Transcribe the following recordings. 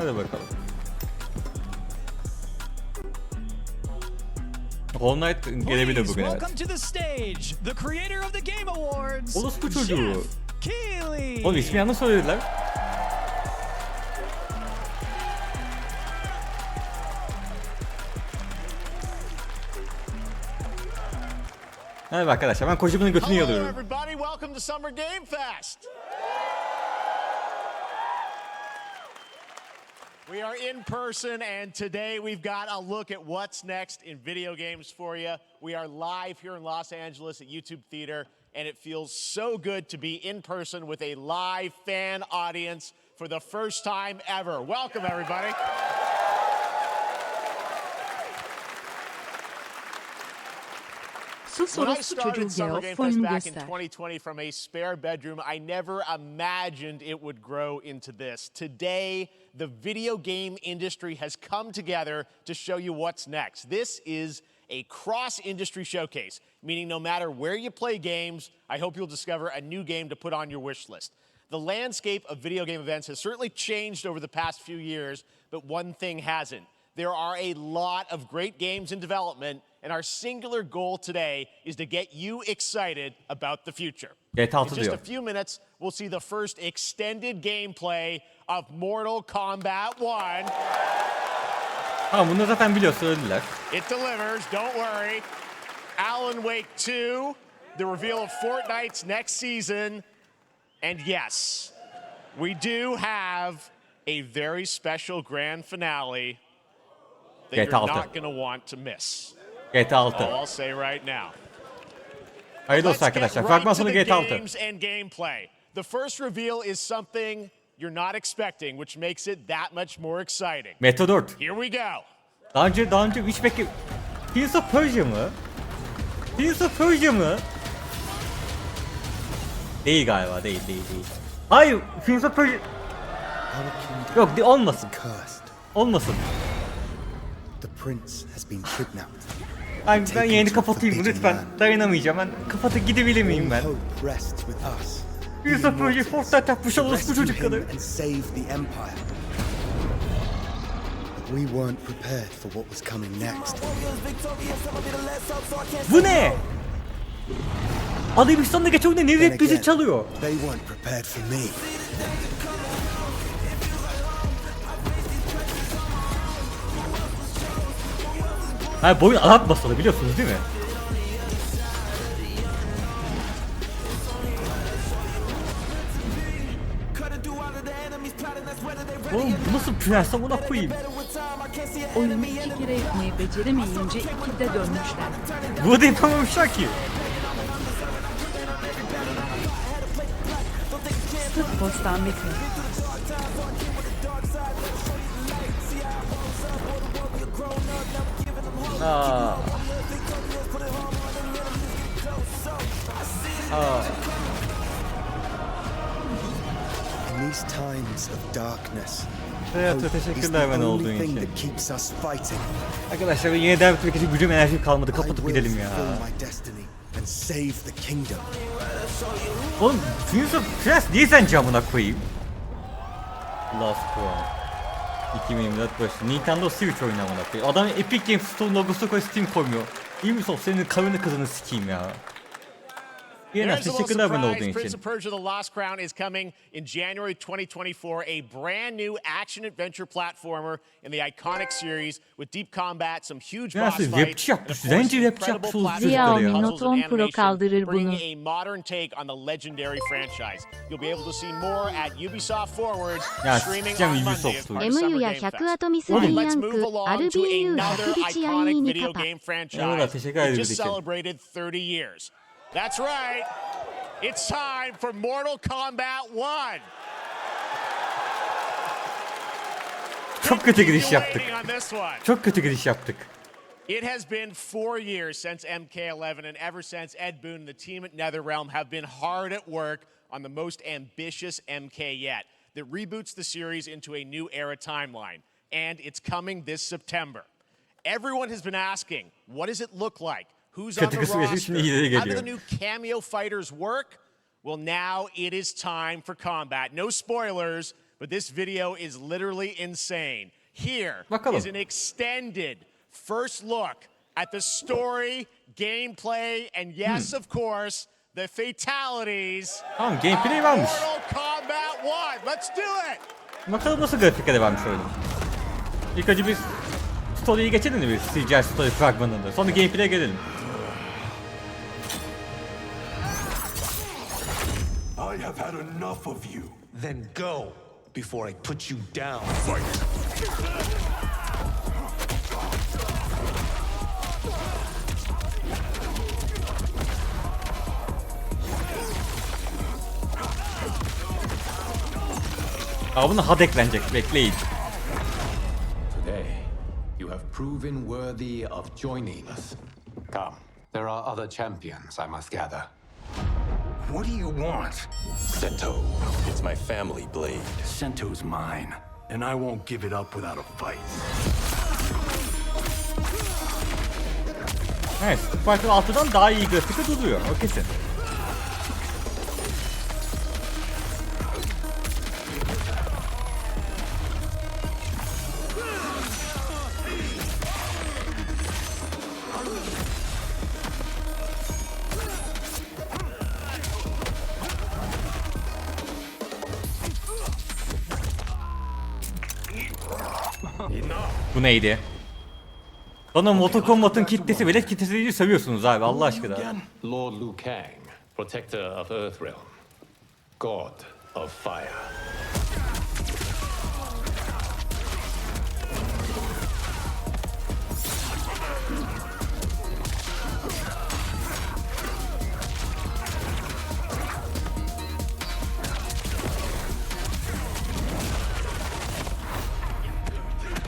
Hadi bakalım. Whole Night gelebilir bugün, evet. Orospu çocuğu. Oğlum ismi yanlış söylediler. Evet arkadaşlar, ben Kojima'nın götünü yalıyorum. We are in person, and today we've got a look at what's next in video games for you. We are live here in Los Angeles at YouTube Theater, and it feels so good to be in person with a live fan audience for the first time ever. Welcome, everybody. When I started Summer Game Fest back in 2020 from a spare bedroom, I never imagined it would grow into this. Today, the video game industry has come together to show you what's next. This is a cross-industry showcase, meaning no matter where you play games, I hope you'll discover a new game to put on your wish list. The landscape of video game events has certainly changed over the past few years, but one thing hasn't. There are a lot of great games in development, and our singular goal today is to get you excited about the future. In just a few minutes, we'll see the first extended gameplay of Mortal Kombat 1. Ha, bunu zaten biliyor, söylediler. It delivers, don't worry. Alan Wake 2, the reveal of Fortnite's next season, and yes, we do have a very special grand finale that you're not going to want to miss. GTA 6. I'll say right now. Hayırlı olsun arkadaşlar. Fragman sonu GTA 6. And gameplay. The first reveal is something you're not expecting, which makes it that much more exciting. Meta 4. Here we go. Daha önce hiç bekle... Prince of Persia mı? Prince of Persia mı? Değil galiba, değil. Hayır, Prince of Persia... Yok, olmasın. Olmasın. Ben yayını kapatayım lütfen. Dayanamayacağım. Ben kapatıp gidebilir miyim ben? Prince of Persia Fortnite yapmış olmuş bu çocukları. Bu ne? Arabistan'da geç oyunda ne rap bizi çalıyor? Ha, boyun Arap basalı biliyorsunuz değil mi? Oğlum bu nasıl prens, amına koyayım? Oyunu 2 kere yapmayı beceremeyince 2'de dönmüşler. Bu da yapamamışlar ki. Sırf postanlık mı? Hayatı teşekkürler ben olduğun için. Arkadaşlar yine devam etmek için gücüm, enerjim kalmadı. Kapatıp gidelim ya. Oğlum Prince of Prens niye sence amına koyayım? Last Crown 2024 başı Nintendo Switch oyunu amına koyayım. Adam Epic Games Store logosu koy, Steam koymuyor. Ubisoft senin karını kızını sikeyim ya. There's a little surprise. Prince of Persia: The Lost Crown is coming in January 2024. A brand new action-adventure platformer in the iconic series with deep combat, some huge boss fights, and of course, incredible platform puzzles and animation, bringing a modern take on the legendary franchise. You'll be able to see more at Ubisoft Forward, streaming on Monday as part of Summer Game Fest. Let's move along to another iconic video game franchise that just celebrated 30 years. That's right. It's time for Mortal Kombat 1. Çok kötü giriş yaptık. Çok kötü giriş yaptık. It has been 4 years since MK11, and ever since, Ed Boon and the team at NetherRealm have been hard at work on the most ambitious MK yet that reboots the series into a new era timeline, and it's coming this September. Everyone has been asking, what does it look like? Who's on the roster? How do the new cameo fighters work? Well, now it is time for combat. No spoilers, but this video is literally insane. Here Bakalım. is an extended first look at the story, gameplay, and yes, of course, the fatalities. Tamam, gameplay varmış. Mortal Kombat 1. Let's do it. Bakalım nasıl grafikleri varmış oyunun. İlk önce biz story'yi geçelim mi? CGI story fragmanında. Sonra gameplay'e gelelim. I have had enough of you. Then go before I put you down. Fight. Aa, bunu had eklenecek. Bekleyin. Today, you have proven worthy of joining us. Come, there are other champions I must gather. What do you want? Sento, it's my family blade. Sento's mine, and I won't give it up without a fight. Evet, Fighter 6'dan daha iyi grafikte duruyor. O kesin. Bu neydi? Bana Mortal Kombat'ın kitlesi, velet kitlesi seviyorsunuz abi Allah aşkına. Lord Liu Kang, protector of Earthrealm, god of fire.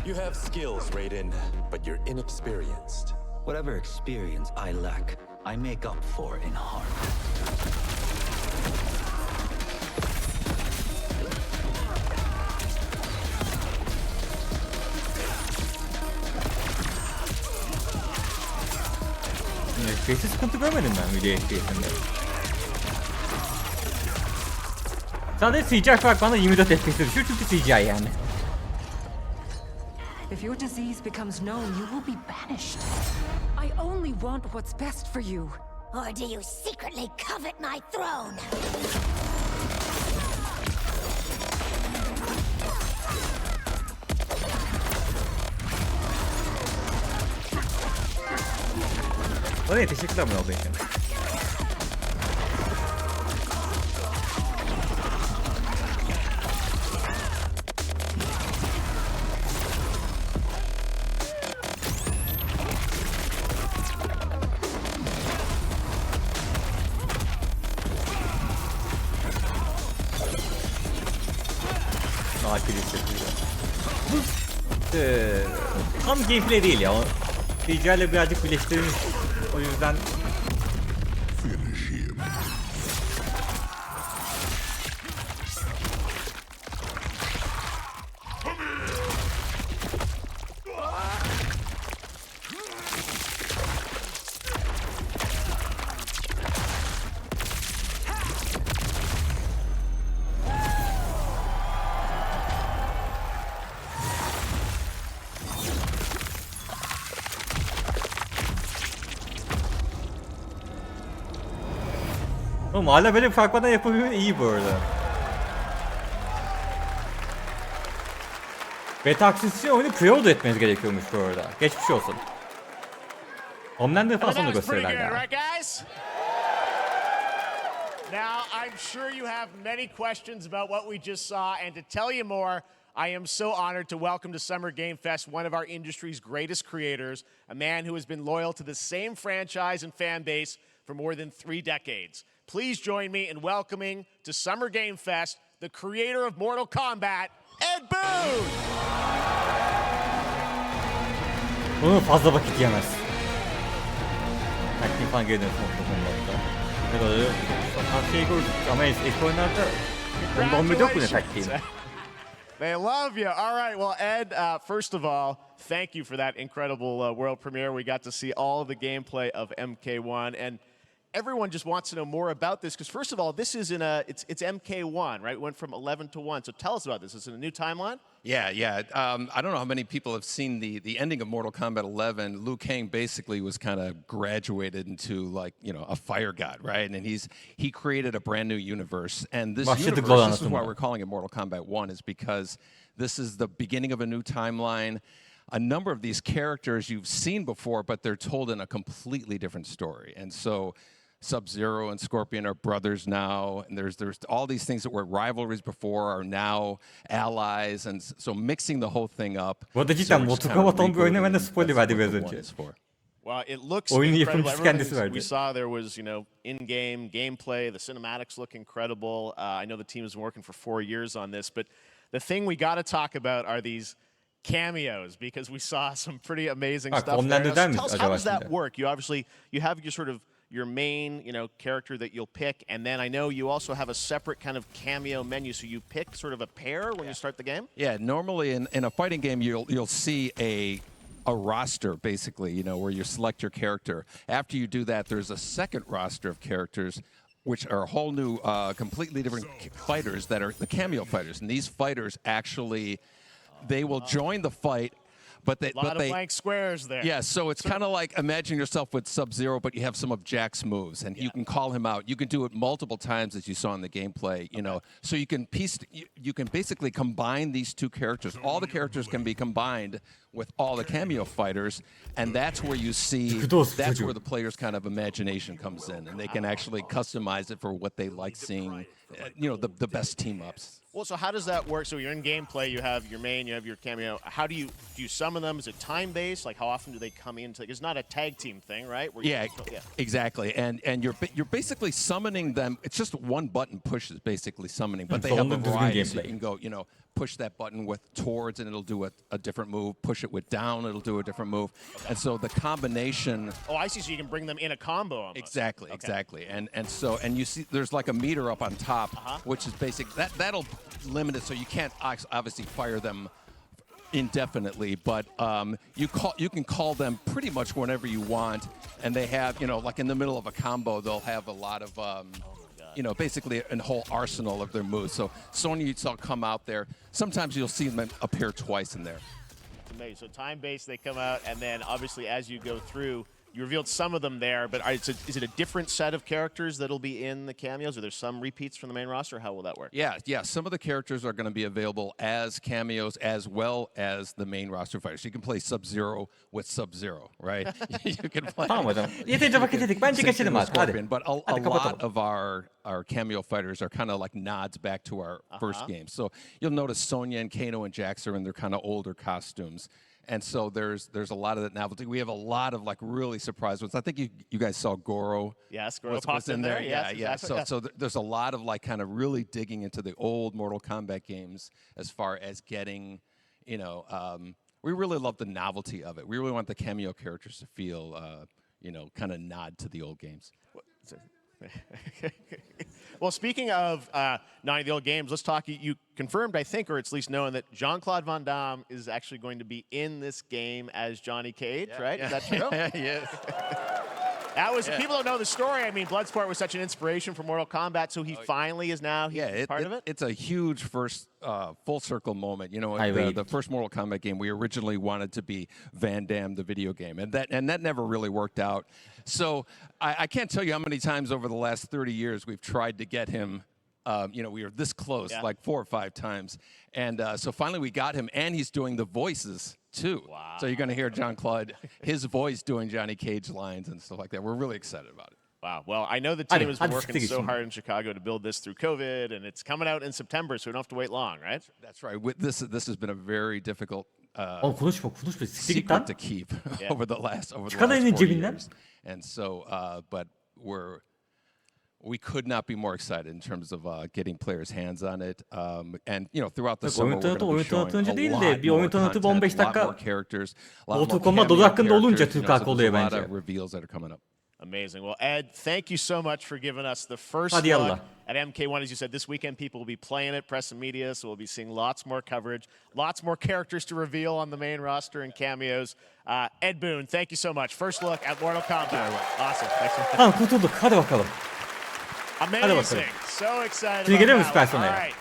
You have skills, Raiden, but you're inexperienced. Whatever experience I lack, I make up for in heart. FPS'e sıkıntı görmedim ben video FPS'inde. Sadece CGI fragmanda 24 FPS'e düşüyor çünkü CGI yani. If your disease becomes known, you will be banished. I only want what's best for you. Or do you secretly covet my throne? Oraya teşekkürler bu olduğu için. Akil hissettiriyor. Bu tam gameplay değil ya. CGI ile birazcık birleştirilmiş. O yüzden Finish him. oğlum hala böyle bir fragmandan yapabilmen iyi bu arada. Beta Access için oyunu pre-order etmeniz gerekiyormuş bu arada. Geçmiş olsun. Homelander falan sonra gösterirler ya. Right, guys? Now, I'm sure you have many questions about what we just saw, and to tell you more, I am so honored to welcome to Summer Game Fest one of our industry's greatest creators, a man who has been loyal to the same franchise and fan base for more than 3 decades. Please join me in welcoming to Summer Game Fest the creator of Mortal Kombat, Ed Boon! Bunu fazla vakit yemez. Taktiğin falan geri dönüp Mortal Kombat'ta. Ne kadar her şeyi gördük ama eski oyunlarda ondan yok bu ne taktiğin. They love you. All right. Well, Ed, first of all, thank you for that incredible world premiere. We got to see all of the gameplay of MK1. And everyone just wants to know more about this because first of all, this is it's MK1, right? It went from 11 to 1. So tell us about this. Is it a new timeline? Yeah. I don't know how many people have seen the ending of Mortal Kombat 11. Liu Kang basically was kind of graduated into like, a fire god, right? And he created a brand new universe. And this universe, this is why we're calling it Mortal Kombat 1, is because this is the beginning of a new timeline. A number of these characters you've seen before, but they're told in a completely different story. And so Sub-Zero and Scorpion are brothers now, and there's all these things that were rivalries before are now allies, and so mixing the whole thing up. Bu arada cidden Mortal Kombat 11 bir oyuna ben de spoiler verdi biraz önce. Well, it looks Oyunun incredible. yapımcısı kendisi verdi. We saw there was, in-game gameplay. The cinematics look incredible. I know the team has been working for 4 years on this, but the thing we got to talk about are these cameos because we saw some pretty amazing stuff there. Tell us, how does that work? You have your main, character that you'll pick, and then I know you also have a separate kind of cameo menu, so you pick sort of a pair when you start the game? Yeah, normally in a fighting game, you'll see a roster, basically, where you select your character. After you do that, there's a second roster of characters, which are a whole new, completely different fighters that are the cameo fighters. And these fighters actually, they will join the fight. But a lot of blank squares there. Yeah, so it's kind of like imagine yourself with Sub-Zero, but you have some of Jack's moves, and you can call him out. You can do it multiple times, as you saw in the gameplay. So you can basically combine these two characters. All the characters can be combined with all the cameo fighters, and that's where you see that's where the player's kind of imagination comes in, and they can actually customize it for what they like seeing. The best team ups. Well, so how does that work? So you're in gameplay, you have your main, you have your cameo. How do you summon them? Is it time-based? Like how often do they come in? It's not a tag team thing, right? Exactly. And you're basically summoning them. It's just one button push is basically summoning, but they have a variety. So you can go, push that button with towards and it'll do a different move. Push it with down, it'll do a different move. And so the combination. Oh, I see. So you can bring them in a combo almost. Exactly. And you see there's like a meter up on top, which is basic. That'll limit it, so you can't obviously fire them indefinitely, but you can call them pretty much whenever you want, and they have like in the middle of a combo they'll have a lot of basically a whole arsenal of their moves. So Sonya you saw come out there. Sometimes you'll see them appear twice in there. It's amazing. So time-based, they come out, and then obviously as you go through, you revealed some of them there, but is it a different set of characters that'll be in the cameos? Are there some repeats from the main roster? How will that work? Yeah. Some of the characters are going to be available as cameos as well as the main roster fighters. You can play Sub-Zero with Sub-Zero, right? You can play. Tamam hocam. Yeterince vakit yedik. Bence geçelim artık. Hadi. But a lot of our cameo fighters are kind of like nods back to our first game. So you'll notice Sonya and Kano and Jax are in their kind of older costumes. And so there's a lot of that novelty. We have a lot of like really surprise ones. I think you guys saw Goro. Yes, Goro popped in there. Yeah. Exactly. So there's a lot of like kind of really digging into the old Mortal Kombat games as far as getting, we really love the novelty of it. We really want the cameo characters to feel, kind of nod to the old games. Well, speaking of nodding the old games, let's talk. You confirmed, I think, or it's at least known that Jean-Claude Van Damme is actually going to be in this game as Johnny Cage, right? Is that true? Yes. That was, people don't know the story. I mean, Bloodsport was such an inspiration for Mortal Kombat, so he finally is now part of it? It's a huge first full circle moment. The first Mortal Kombat game, we originally wanted to be Van Damme, the video game, and that never really worked out. So I can't tell you how many times over the last 30 years we've tried to get him. We were this close, like 4 or 5 times. And so finally we got him, and he's doing the voices, too. Wow. So you're going to hear Jean-Claude, his voice doing Johnny Cage lines and stuff like that. We're really excited about it. Wow. Well, I know the team has been working so hard in Chicago to build this through COVID, and it's coming out in September, so we don't have to wait long, right? That's right. This has been a very difficult konuşma. secret to keep over the last 4 years. And so, but we could not be more excited in terms of getting players' hands on it. And throughout the summer, we're going to be showing a lot more content, a lot more characters, a lot more cameo characters. There's a lot of reveals that are coming up. Amazing. Well, Ed, thank you so much for giving us the first Hadi look Allah. at MK1. As you said, this weekend people will be playing it, press and media, so we'll be seeing lots more coverage, lots more characters to reveal on the main roster and cameos. Ed Boon, thank you so much. First look at Mortal Kombat. Awesome. Thanks so much. Tamam kurtulduk. Hadi bakalım. Amazing. So excited Şimdi gelir about misin that one. personaya? All right.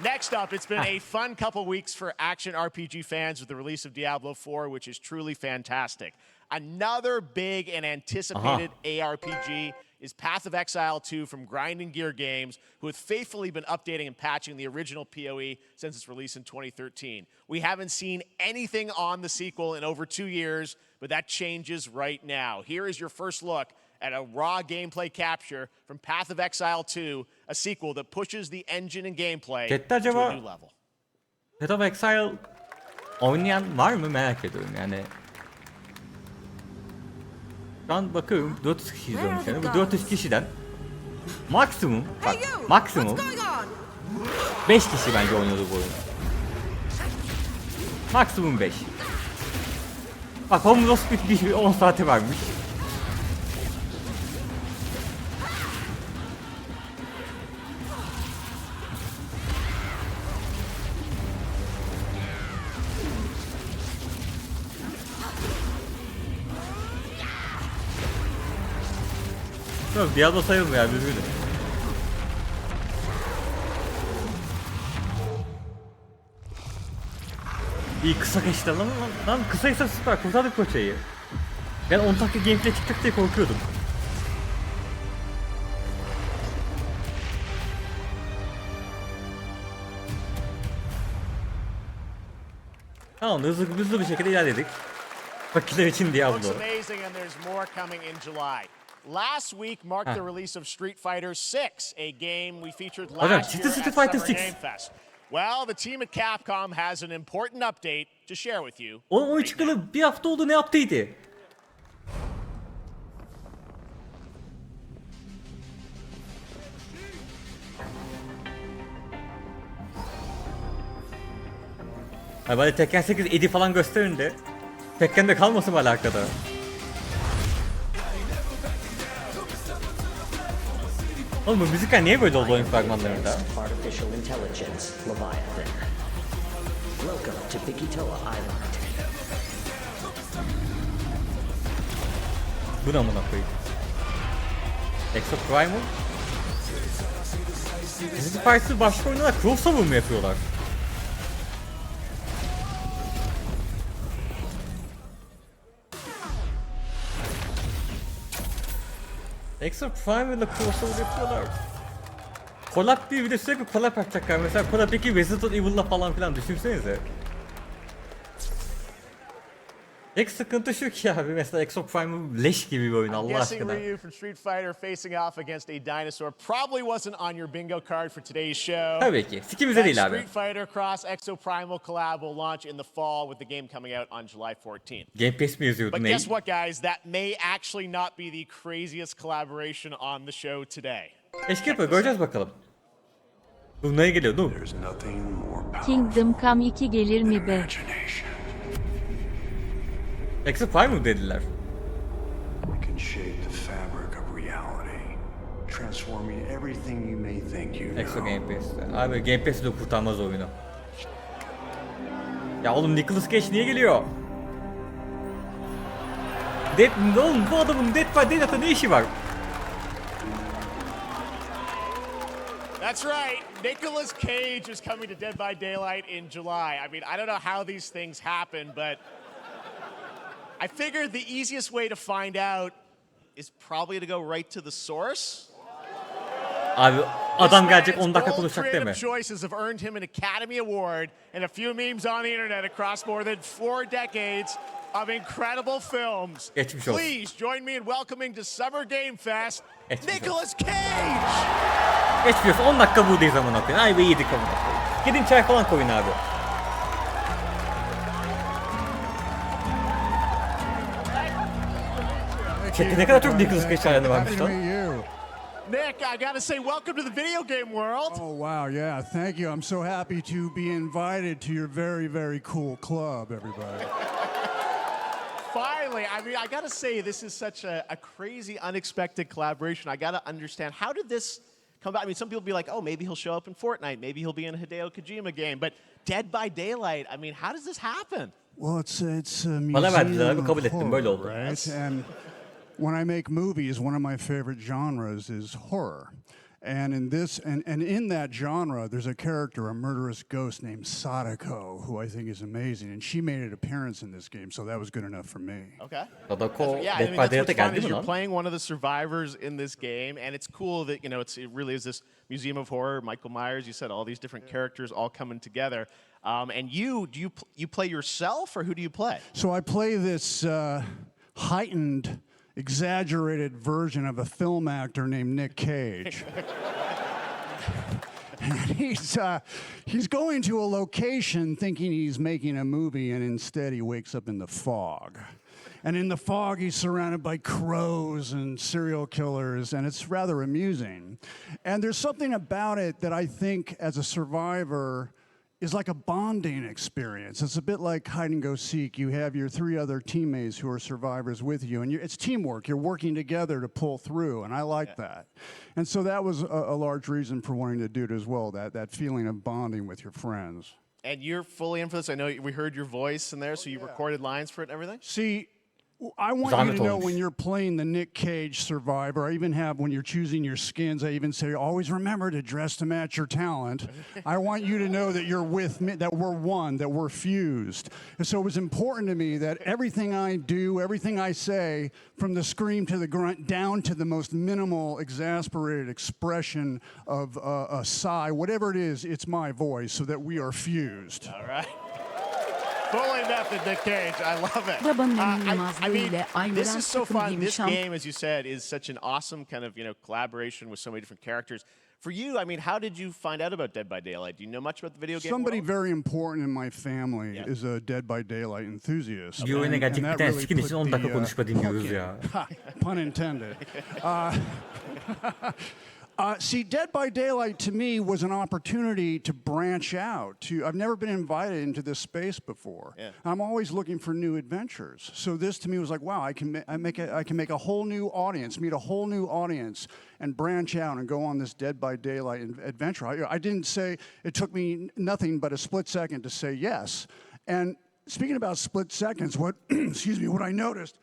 Next up, it's been a fun couple weeks for action RPG fans with the release of Diablo 4, which is truly fantastic. Another big and anticipated ARPG is Path of Exile 2 from Grinding Gear Games, who have faithfully been updating and patching the original PoE since its release in 2013. We haven't seen anything on the sequel in over 2 years, but that changes right now. Here is your first look at a raw gameplay capture from Path of Exile 2, a sequel that pushes the engine and gameplay to a new level. Path of Exile oynayan var mı merak ediyorum yani. Şu an bakıyorum 400 kişi izliyormuş yani. Bu 400 kişiden maksimum, bak maksimum 5 kişi bence oynadı bu oyunu. Maksimum 5. Bak Homelos bir 10 saati varmış. Yok Diablo sayılmıyor ya düzgünüm. İyi kısa geçti lan kısaysa süper kurtardık koçayı. Ben 10 dakika gameplay çıkacak diye korkuyordum. Tamam hızlı bir şekilde ilerledik. Fakiler için Diablo. Looks amazing and there's more coming in July. Last week marked the release of Street Fighter 6, a game we featured last year at Summer Game Fest. Well, the team at Capcom has an important update to share with you. O çıkalı bir hafta oldu, ne yaptıydı? Ay bari Tekken 8 Edi falan gösterin de Tekken'de kalmasın mı alakada? Oğlum bu müzikler niye böyle oldu oyun fragmanlarında? Artificial Intelligence, Leviathan. Welcome to Bikitoa Island. Bu da amına koyayım. Exo Primal? Dizi Fight'sı başka oyunlarda crossover mı yapıyorlar? Extra Prime ile crossover yapıyorlar. Collab diye bir de sürekli collab yapacaklar. Mesela collab'daki Resident Evil'la falan filan düşünsenize. Tek sıkıntı şu ki abi, mesela Exo Prime leş gibi bir oyun Allah aşkına. Ryu from Street Fighter facing off against a dinosaur probably wasn't on your bingo card for today's show. Tabii ki. Sikimize değil abi. Street Fighter Cross Exo Primal collab will launch in the fall with the game coming out on July 14th. Game Pass mi yazıyordu But ne? guess what guys, that may actually not be the craziest collaboration on the show today. Eşki yapıyor, göreceğiz bakalım. Bunlara geliyor değil mi? Kingdom Come 2 gelir mi be? Exo Prime mı dediler? We can shape the fabric of reality, transforming everything you may think you know. Exo Game Pass'te. Abi Game Pass'te de kurtarmaz oyunu. Ya oğlum Nicolas Cage niye geliyor? Oğlum bu adamın Dead by Daylight'ta ne işi var? That's right. Nicolas Cage is coming to Dead by Daylight in July. I mean, I don't know how these things happen, but I figured the easiest way to find out is probably to go right to the source. Abi adam gelecek 10 dakika konuşacak değil mi? Choices have earned him an Academy Award and a few memes on the internet across more than 4 decades of incredible films. Geçmiş olsun. Please join me in welcoming to Summer Game Fest, Nicolas Cage. Geçmiyorsa 10 dakika buradayız amına koyayım. Ay be yedik amına koyayım. Gidin çay falan koyun abi. Chat'te ne kadar çok Nicolas Cage hayranı varmış lan. Nick, I gotta say, welcome to the video game world. Oh, wow, yeah, thank you. I'm so happy to be invited to your very, very cool club, everybody. finally, I mean, I gotta say, this is such a crazy, unexpected collaboration. I gotta understand, how did this come about? I mean, some people be like, oh, maybe he'll show up in Fortnite, maybe he'll be in a Hideo Kojima game, but Dead by Daylight, I mean, how does this happen? Well, it's a museum Bana verdiler, of kabul ettim, böyle horror, oldu. right? And when I make movies, one of my favorite genres is horror. And in this, and in that genre, there's a character, a murderous ghost named Sadako, who I think is amazing, and she made an appearance in this game, so that was good enough for me. Okay. Sadako, Yeah, I Dead mean, by that's what's Daylight'a fun geldi is mi you're lan? playing one of the survivors in this game, and it's cool that, you know, it really is this museum of horror. Michael Myers, you said, all these different characters all coming together. And you play yourself, or who do you play? So I play this heightened, exaggerated version of a film actor named Nick Cage. And he's going to a location thinking he's making a movie, and instead he wakes up in the fog. And in the fog, he's surrounded by crows and serial killers, and it's rather amusing. And there's something about it that I think, as a survivor, is like a bonding experience. It's a bit like hide and go seek. You have your 3 other teammates who are survivors with you, and it's teamwork. You're working together to pull through, and I like that. And so that was a large reason for wanting to do it as well, that feeling of bonding with your friends. And you're fully in for this. I know we heard your voice in there, so you recorded lines for it and everything? See, I want you to know when you're playing the Nick Cage survivor, I even have, when you're choosing your skins, I even say, always remember to dress to match your talent. I want you to know that you're with me, that we're one, that we're fused. And so it was important to me that everything I do, everything I say, from the scream to the grunt, down to the most minimal, exasperated expression of a sigh, whatever it is, it's my voice, so that we are fused. All right. Fully method, Nick Cage. I love it. I mean, this is so fun. This game, as you said, is such an awesome kind of, you know, collaboration with so many different characters. For you, I mean, how did you find out about Dead by Daylight? Do you know much about the video game Somebody world? very important in my family is a Dead by Daylight enthusiast. Bir oyuna gelecek bir tane skin için 10 dakika konuşma dinliyoruz ya. Pun intended. See, Dead by Daylight to me was an opportunity to branch out. I've never been invited into this space before. Yeah. I'm always looking for new adventures. So this to me was like, wow, I can make a whole new audience, meet a whole new audience, and branch out and go on this Dead by Daylight adventure. I didn't say, it took me nothing but a split second to say yes. And speaking about split seconds, excuse me, what I noticed,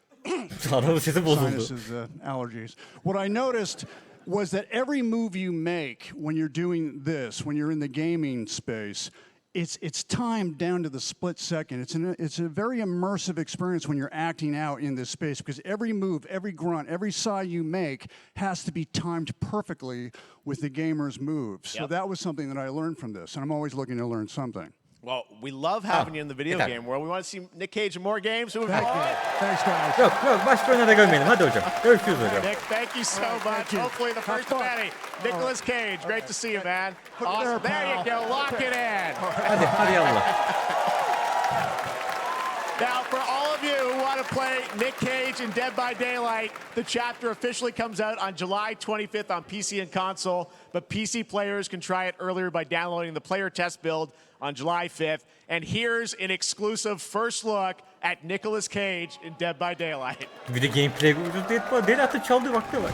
sinuses, allergies. What I noticed was that every move you make when you're doing this, when you're in the gaming space, it's timed down to the split second. It's a very immersive experience when you're acting out in this space, because every move, every grunt, every sigh you make has to be timed perfectly with the gamer's moves. So that was something that I learned from this, and I'm always looking to learn something. Well, we love having you in the video game world. We want to see Nick Cage in more games. Thanks, guys. Yok, başka oyuna da görmeyelim. Hadi hocam. Görüşürüz hocam. Nick, thank you so much. Hopefully the first of many. Nicolas Cage, great to see you, man. Awesome. There you go. Lock it in. Hadi yallah. Now, for all of you who want to play Nick Cage in Dead by Daylight, the chapter officially comes out on July 25th on PC and console, but PC players can try it earlier by downloading the player test build on July 5th. And here's an exclusive first look at Nicolas Cage in Dead by Daylight. Bir de gameplay Dead by Daylight'ın çaldığı vakti var.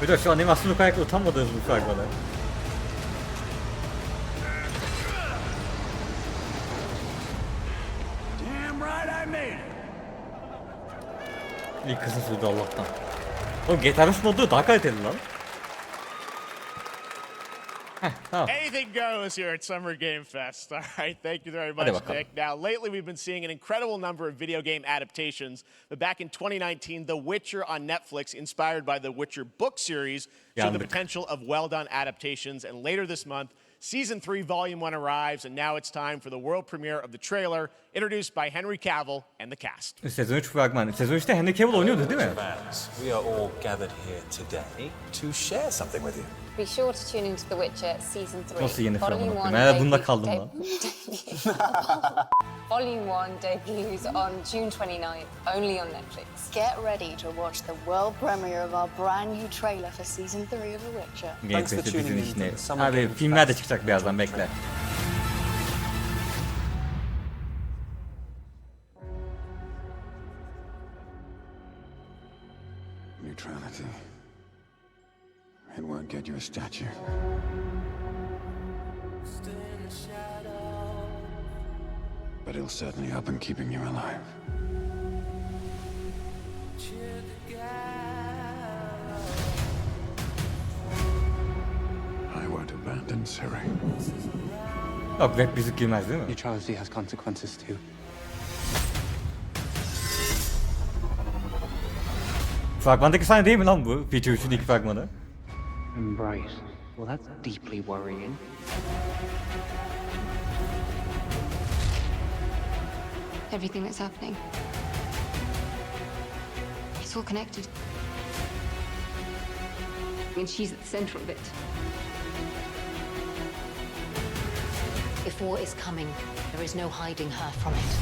Hocam şu animasyonu kaynaklı utanmadınız bu fragmana. Damn right I made it. İlk kısa sürdü Allah'tan. Oğlum GTA 5 modu daha kaliteli lan. Anything goes here at Summer Game Fest. All right, thank you very much, Nick. Now, lately we've been seeing an incredible number of video game adaptations. But back in 2019, The Witcher on Netflix, inspired by the Witcher book series, showed the potential of well-done adaptations. And later this month, Season 3, Volume 1 arrives, and now it's time for the world premiere of the trailer, introduced by Henry Cavill and the cast. Sezon 3 fragmanı. Sezon 3'te Henry Cavill oynuyordu değil mi? We are all gathered here today to share something with you. Be sure to tune into The Witcher Season 3. Nasıl yeni film Volume anlatayım? one Herhalde bunda debut- kaldım lan. Volume 1 debuts on June 29th, only on Netflix. Get ready to watch the world premiere of our brand new trailer for Season 3 of The Witcher. Gameplay'de dizinin içine. Abi filmler de çıkacak birazdan, bekle. Neutrality. It won't get you a statue. But it'll certainly help in keeping you alive. I won't abandon Siri. Yok, rap müzik girmez değil mi? Neutrality has consequences too. Fragmandaki sahne değil mi lan bu? Feature 3'ün ilk fragmanı. Right. Well, that's deeply worrying. Everything that's happening. It's all connected. And she's at the center of it. If war is coming, there is no hiding her from it.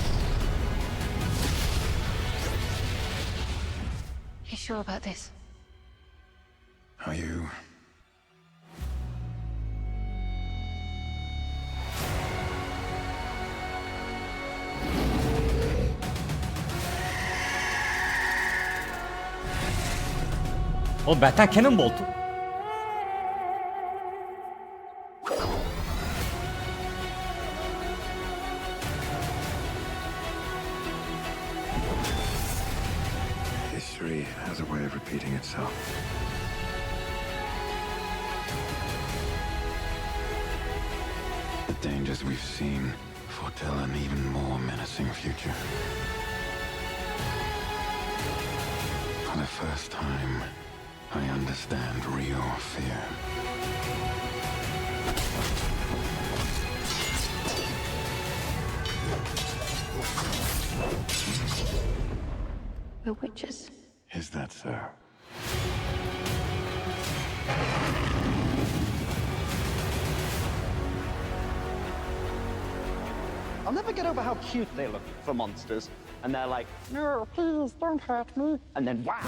You sure about this? Are you? Oğlum Batman Cannonbolt'u. History has a way of repeating itself. The dangers we've seen foretell an even more menacing future. For the first time, I understand real fear. We're witches. Is that so? I'll never get over how cute they look for monsters. And they're like, no, please don't hurt me. And then wow,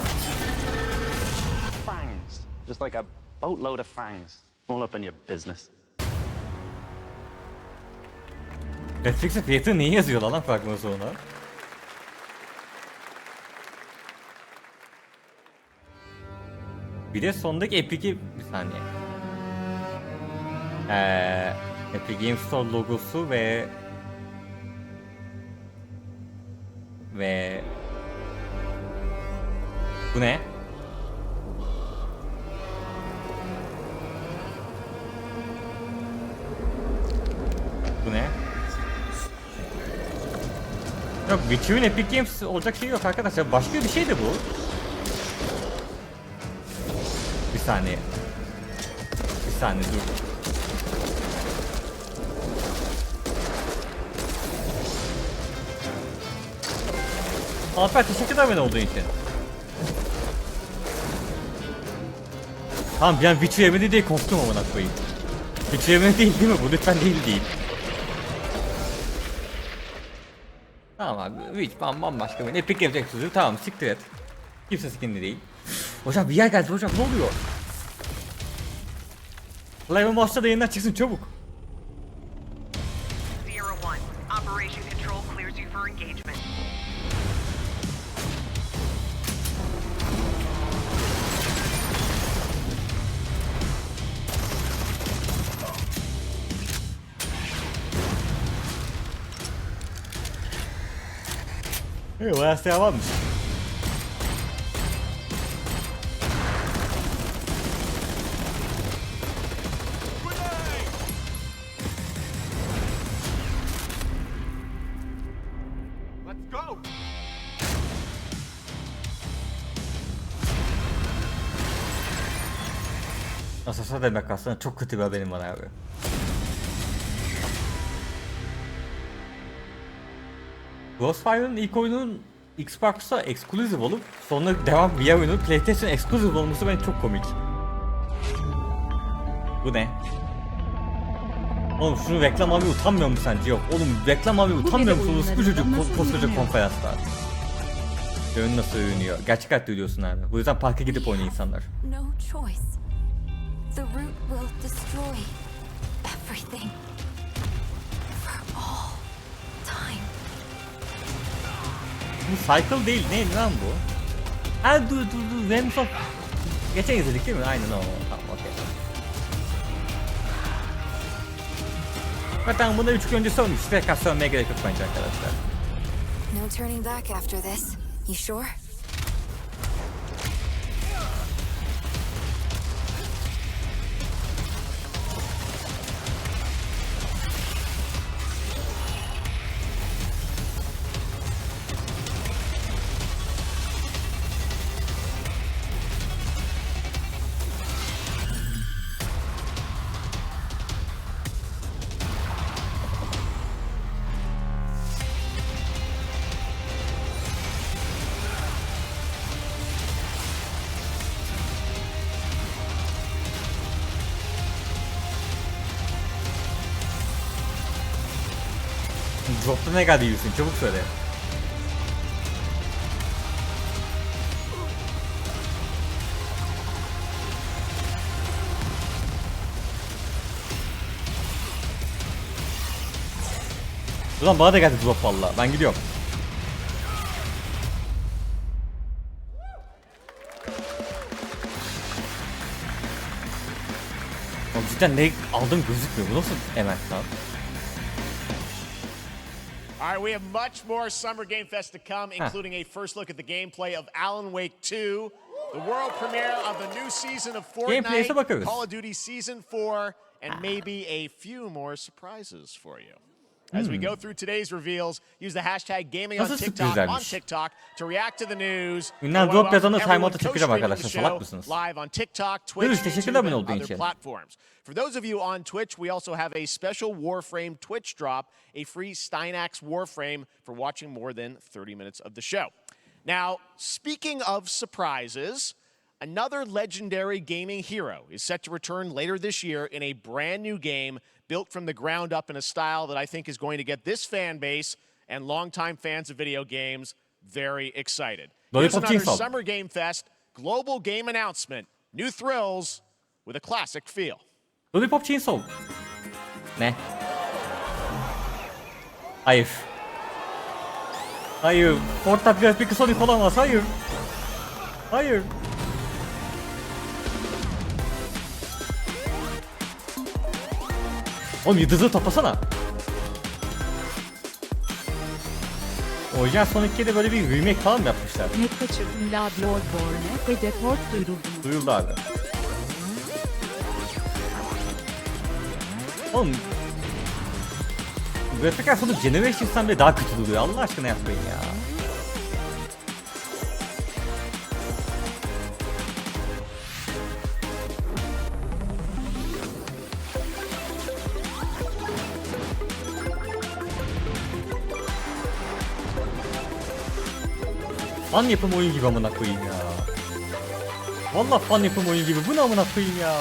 fangs. Just like a boatload of fangs. All up in your business. Netflix'e fiyatı niye yazıyor lan fragmanı sonra? Bir de sondaki Epic'i bir saniye. Epic Games Store logosu ve bu ne? Bu ne? Yok, Witcher'ın Epic Games olacak şey yok arkadaşlar. Başka bir şey de bu. Bir saniye. Bir saniye dur. Alper teşekkür ederim olduğun için. Tamam, ben Witcher evini diye korktum amına koyayım. Witcher evini değil mi bu? Lütfen değil. Tamam abi, Witch bambaşka bir Epic Games Exclusive, tamam siktir et. Kimse skinli değil. Hocam bir yer geldi hocam, ne oluyor? Live Master'da da yayından çıksın çabuk. Sierra 1, Operation Control clears you for engagement. Bayağı silah varmış. Let's go. Asasa demek aslında çok kötü bir haberim var abi. Ghostfire'ın ilk oyunun Xbox'a exclusive olup sonra devam VR oyunun PlayStation exclusive olması bence çok komik. Bu ne? Oğlum şunu reklam abi utanmıyor musun sence? Yok oğlum reklam abi utanmıyor musunuz? Bu çocuk koskoca konferanslar. Oyun nasıl övünüyor? Gerçek hayatta ölüyorsun abi. Bu yüzden parka gidip oynuyor insanlar. No choice. The root will destroy everything. For all time. Bu cycle değil neydi lan bu? Ha dur Realms of... Geçen izledik değil mi? Aynen o. Tamam okey. Zaten bunda 3 gün önce sövmüş. Tekrar sövmeye gerek yok bence arkadaşlar. No turning back after this. You sure? Drop'ta ne kadar yiyorsun? Çabuk söyle. Ulan bana da geldi drop valla. Ben gidiyorum. Oğlum cidden ne aldım gözükmüyor. Bu nasıl emek lan? All right, we have much more Summer Game Fest to come, including a first look at the gameplay of Alan Wake 2, the world premiere of the new season of Fortnite, Call of Duty Season 4, and maybe a few more surprises for you. As we go through today's reveals, use the hashtag gaming on TikTok to react to the news. Ünlem drop yazanı timeout'a çekeceğim arkadaşlar. Salak mısınız? Live on TikTok, Twitch, YouTube, and other platforms. For those of you on Twitch, we also have a special Warframe Twitch drop, a free Steinax Warframe for watching more than 30 minutes of the show. Now, speaking of surprises, another legendary gaming hero is set to return later this year in a brand new game built from the ground up in a style that I think is going to get this fan base and longtime fans of video games very excited. Here's another Summer Game Fest global game announcement. New thrills with a classic feel. Lollipop Chainsaw. Ne? Hayır. Hayır. Fortnite grafik Sonic olamaz. Hayır. Hayır. Oğlum yıldızı toplasana. Orijinal Sonic 2'de böyle bir remake falan mı yapmışlar? Ne kaçırdın la Bloodborne ve Deport duyuruldu. Duyuldu abi. Oğlum grafikler Sonic Generations'tan bile daha kötü duruyor. Allah aşkına yapmayın ya. Fan yapım oyun gibi amına koyayım ya. Vallahi fan yapım oyun gibi. Bu ne amına koyayım ya.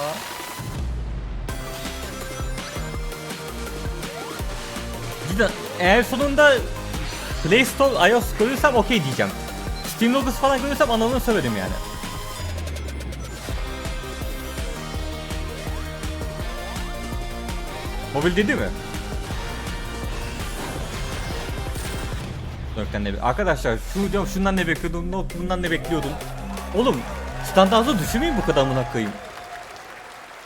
Cidden eğer sonunda Play Store iOS görürsem okey diyeceğim. Steam logosu falan görürsem anlamını söyledim yani. Mobil dedi mi? Arkadaşlar şu diyorum şundan ne bekliyordum, bundan ne bekliyordum. Oğlum standartı düşünmeyin bu kadar amına koyayım.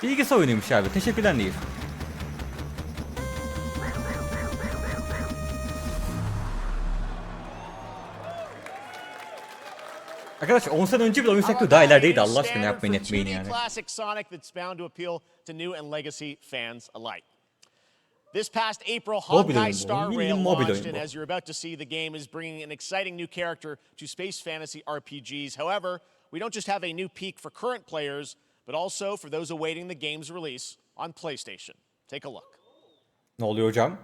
Bilgisayar oyunuymuş abi. Teşekkürler Nehir. Arkadaşlar 10 sene önce bile oyun sektörü daha ilerideydi. Allah aşkına yapmayın etmeyin yani. This past April, Honkai Star Rail launched, and as you're about to see, the game is bringing an exciting new character to space fantasy RPGs. However, we don't just have a new peak for current players, but also for those awaiting the game's release on PlayStation. Take a look. Ne oluyor hocam?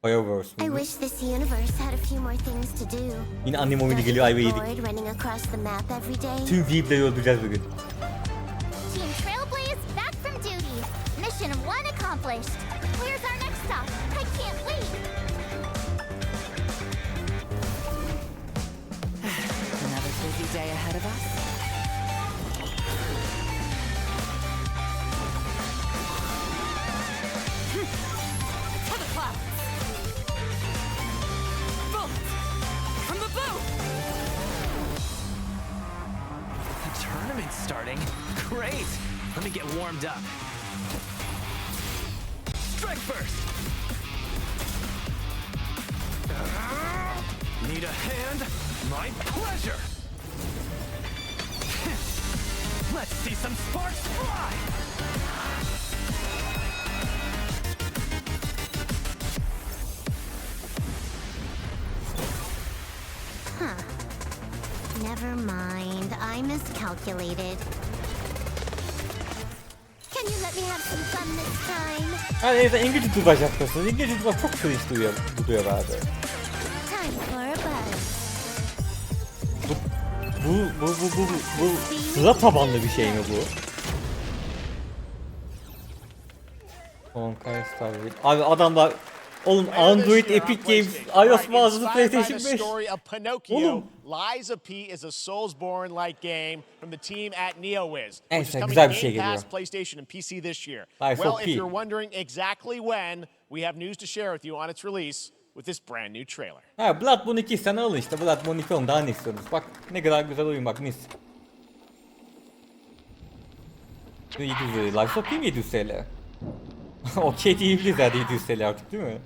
Fireverse. I wish this universe had a few more things to do. Yine annem oyunu geliyor ayva yedik. Tüm Veep'leri öldüreceğiz bugün. Team Trailblaze accomplished. Where's our next stop? I can't wait. Another busy day ahead of us. To the clouds. Bullets from the boat. The tournament's starting. Great. Let me get warmed up. Strike first. Need a hand? My pleasure. Let's see some sparks fly. Huh. Never mind. I miscalculated. Can you let me have some fun this time? Yani neyse İngilizce dublaj yapıyorsunuz. İngilizce dublaj çok cringe duyuyor abi. Time for a buzz. Bu sıra tabanlı bir şey mi bu? Abi adamlar oğlum Android Epic Games iOS mağazası PlayStation 5. Oğlum. Lies of P is a Soulsborne-like game from the team at NeoWiz, which is Neyse coming güzel bir to şey Game geliyor. Pass, PlayStation, and PC this year. Lies Well, of if P. you're wondering exactly when, we have news to share with you on its release with this brand new trailer. Ha Bloodborne 2 sen alın işte. Bloodborne 2 olun daha ne istiyorsunuz? Bak ne kadar güzel oyun bak mis. 700 lira. Lies of P mi 700 TL? Okey diyebiliriz herhalde 700 TL artık değil mi?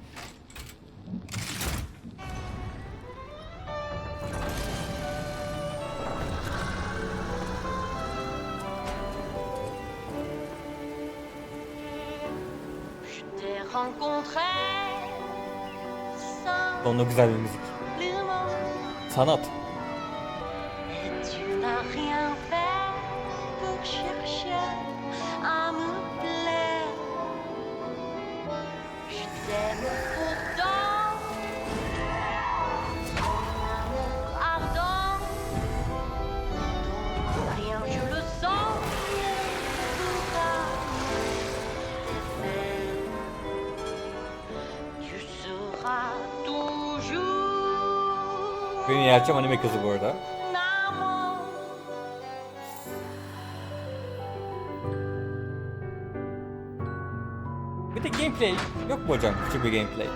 Sonunda güzel bir müzik. Sanat. Beni yerçem anime kızı bu arada. Bir de gameplay yok mu hocam? Küçük bir gameplay.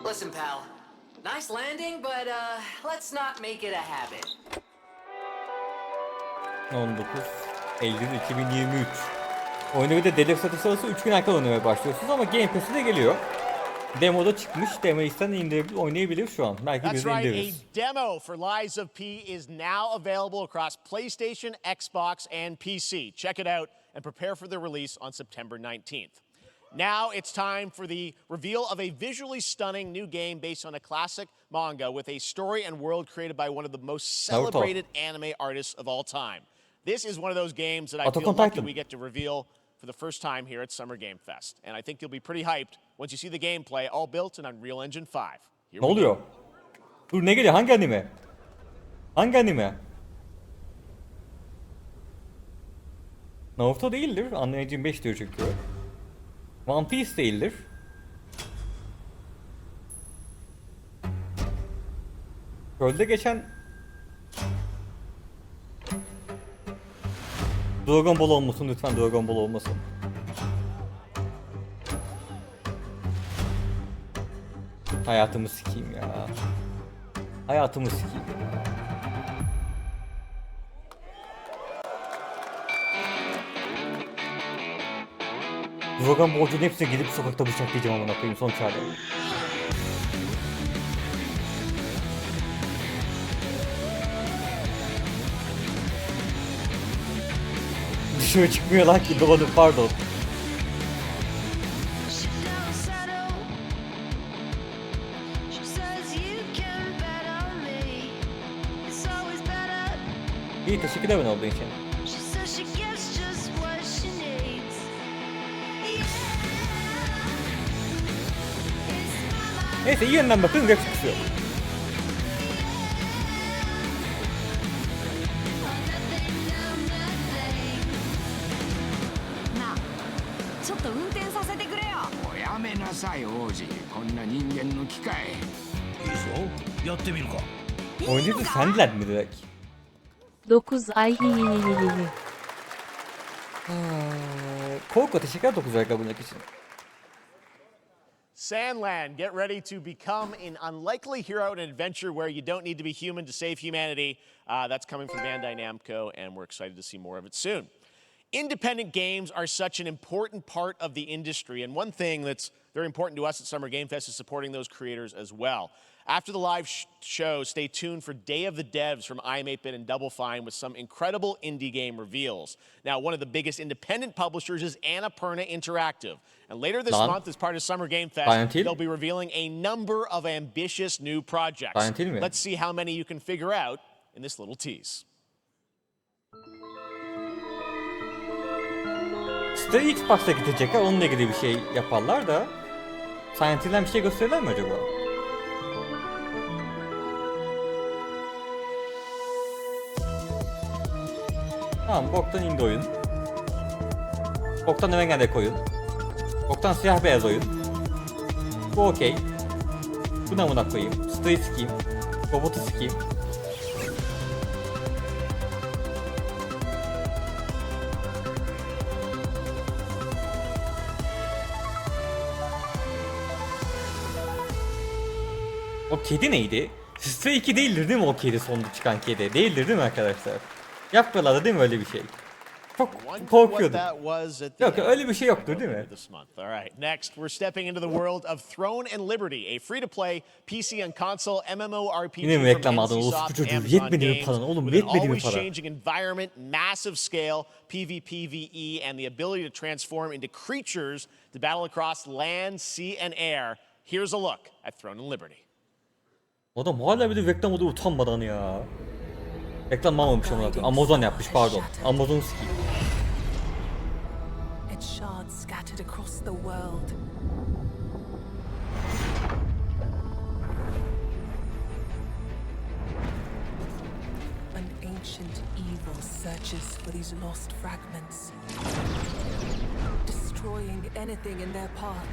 Listen, pal. Nice landing, but let's not make it a habit. 19 Eylül 2023. Oyunu bir de Deluxe satışı arası 3 gün erken oynamaya başlıyorsunuz ama Game Pass'e de geliyor. Demo'da çıkmış. Demo'yu isteyen indirebilir, oynayabilir şu an. Belki biz de indiririz. A demo for Lies of P is now available across PlayStation, Xbox, and PC. Check it out and prepare for the release on September 19th. Now it's time for the reveal of a visually stunning new game based on a classic manga with a story and world created by one of the most celebrated anime artists of all time. This is one of those games that I feel lucky we get to reveal for the first time here at Summer Game Fest. And I think you'll be pretty hyped once you see the gameplay, all built in Unreal Engine 5. Ne oluyor? Dur ne geliyor? Hangi anime? Hangi anime? Naruto değildir. Unreal Engine 5 diyor çünkü. One Piece değildir. Gölde geçen Dragon Ball olmasın lütfen, Dragon Ball olmasın. Hayatımı sikeyim ya. Hayatımı sikeyim ya. Dragon Ball'cunun hepsine gidip sokakta bıçaklayacağım amına koyayım son çare. ışığı çıkmıyor lan ki doğru, pardon. İyi, teşekkür ederim olduğun için. Neyse, iyi yönden bakın, grafik kısıyor. ちょっと運転させてくれよ。おやめなさい王子、こんな人間の機械。いいぞ、やってみるか。 Oyuncu sendiler mi direkt? 9 ay hihihihihi. Korku, teşekkürler 9 ay kabulündeki için. Sandland, get ready to become an unlikely hero in an adventure where you don't need to be human to save humanity. That's coming from Bandai Namco, and we're excited to see more of it soon. Independent games are such an important part of the industry, and one thing that's very important to us at Summer Game Fest is supporting those creators as well. After the live show, stay tuned for Day of the Devs from I'm8bit and Double Fine with some incredible indie game reveals. Now, one of the biggest independent publishers is Annapurna Interactive. And later this month, as part of Summer Game Fest, they'll be revealing a number of ambitious new projects. Let's see how many you can figure out in this little tease. Site'yi Xbox'a gidecekler, onunla ilgili bir şey yaparlar da Silent Hill'den bir şey gösterirler mi acaba? Tamam, boktan indie oyun. Boktan rengarenk oyun. Boktan siyah beyaz oyun. Bu okey. Buna buna koyayım. Site'yi sikeyim. Robotu sikeyim. O kedi neydi? Stray 2 değildir değil mi o kedi, sonunda çıkan kedi? Değildir değil mi arkadaşlar? Yapmıyorlardı değil mi öyle bir şey? Çok korkuyordum. Yok, öyle bir şey yoktur değil mi? Alright, next we're stepping into the world of Throne and Liberty, a free-to-play PC and console MMORPG Yine mi reklam aldın? Olsun çocuğu. Yetmedi mi paran? Oğlum yetmedi mi para? Changing environment, massive scale, PvPvE, and the ability to transform into creatures to battle across land, sea, and air. Here's a look at Throne and Liberty. Adam hala bir de reklam oldu utanmadan ya. Reklam almamış ama Amazon yapmış, pardon. Amazon ski. Its shards scattered across the world. An ancient evil searches for these lost fragments, destroying anything in their path.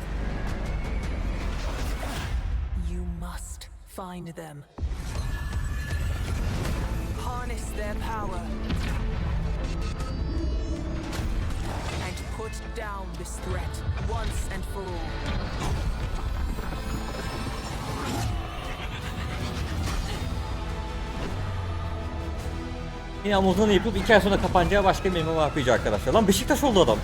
You must find them. Harness their power and put down this threat once and for all. Yine Amazon'u yapıp 2 ay sonra kapanacağı başka bir MMORPG arkadaşlar. Lan Beşiktaş oldu adam.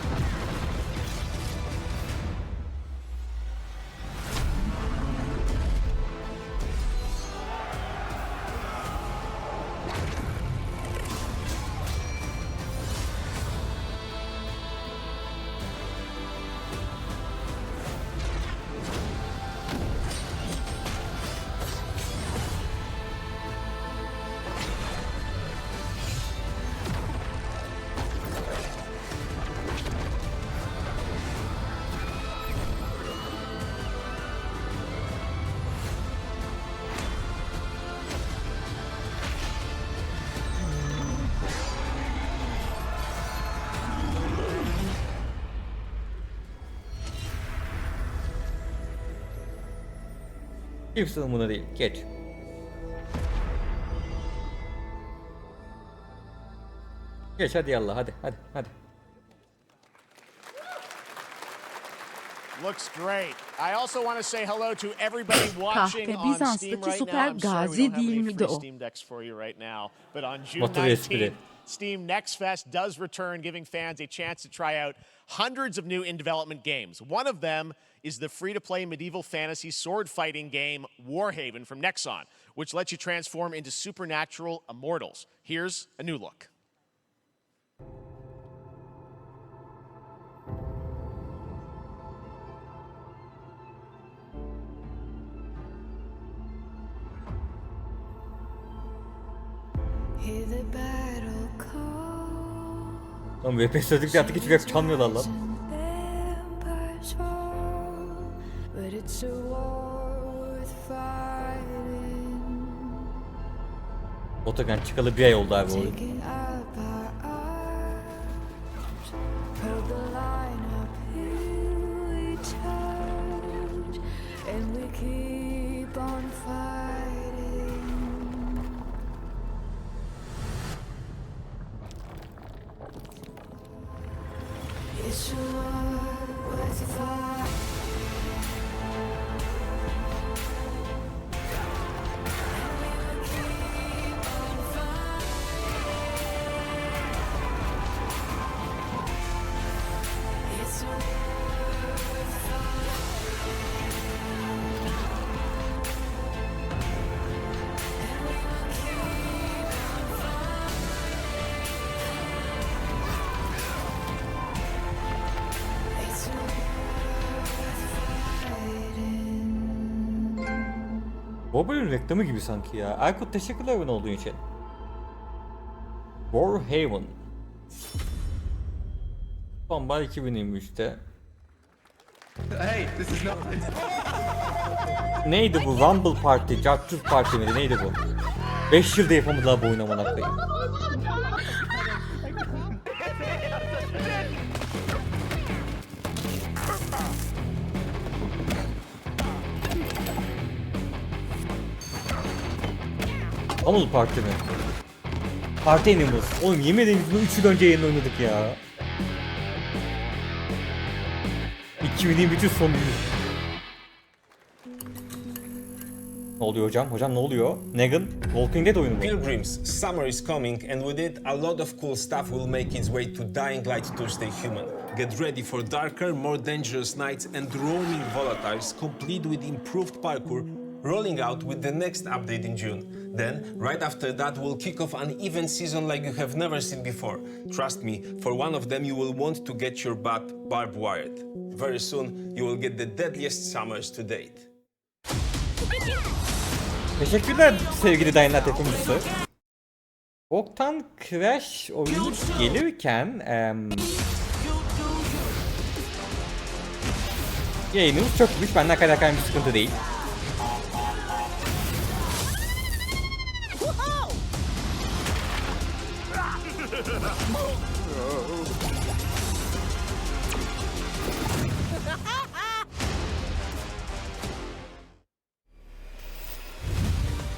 İlk sunumunu değil, geç. Geç hadi yallah, hadi. Looks great. I also want to say hello to everybody watching on Steam right now. I'm sorry we don't have any free Steam decks for you right now, but on June 19th, Steam Next Fest does return, giving fans a chance to try out hundreds of new in-development games. One of them is the free-to-play medieval fantasy sword fighting game Warhaven from Nexon, which lets you transform into supernatural immortals. Here's a new look. Lan VP sözlükte artık hiç rap çalmıyorlar lan. Otogan çıkalı bir ay oldu abi oyun. Bobber'ın reklamı gibi sanki ya. Aykut teşekkürler abone olduğun için. Warhaven. Sonbahar 2023'te. Hey, this is not... Neydi bu? Rumble Party, Jartürk Party miydi? Neydi bu? 5 yılda yapamadılar bu oyunu amına koyayım. Rumble Party mi? Party Animals. Oğlum yemin ederim bunu 3 yıl önce yayın oynadık ya. 2023 son gün. Ne oluyor hocam? Hocam ne oluyor? Negan, Walking Dead oyunu mu? Pilgrims, summer is coming, and with it, a lot of cool stuff will make its way to Dying Light to stay human. Get ready for darker, more dangerous nights and roaming volatiles, complete with improved parkour, rolling out with the next update in June. Then, right after that, we'll kick off an event season like you have never seen before. Trust me, for one of them you will want to get your butt barbed wired. Very soon, you will get the deadliest summers to date. Teşekkürler sevgili Dying Light yapımcısı. Oktan Crash oyunu gelirken yayınımız çok büyük, benden kaynaklı bir sıkıntı değil.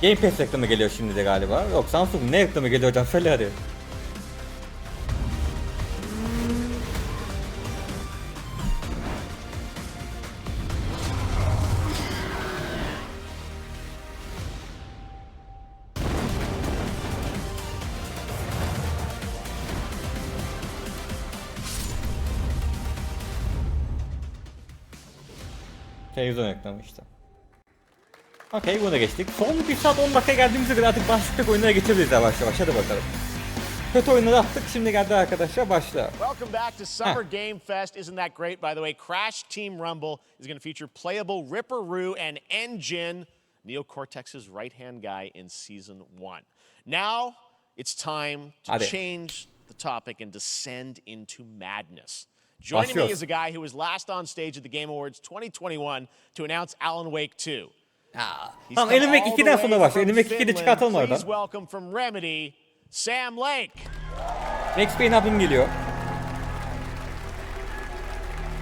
Game Pass reklamı geliyor şimdi de galiba. Yok Samsung ne reklamı geliyor hocam, söyle hadi. Televizyon reklamı işte. Okey, buna geçtik. Son 1 saat 10 dakika geldiğimizde göre artık başlıklık oyunlara geçebiliriz yavaş yavaş. Hadi bakalım. Kötü oyunları attık, şimdi geldi arkadaşlar, başla. Welcome back to Summer Game Fest. Isn't that great? By the way, Crash Team Rumble is going to feature playable Ripper Roo and Engine, Neo Cortex's right-hand guy in Season 1. Now, it's time to change the topic and descend into madness. Joining me is a guy who was last on stage at the Game Awards 2021 to announce Alan Wake 2. Tamam, Alan Wake 2'den sonra başlıyor. Alan Wake 2'yi de çıkartalım oradan. Please welcome from Remedy, Sam Lake. Max Payne abim geliyor.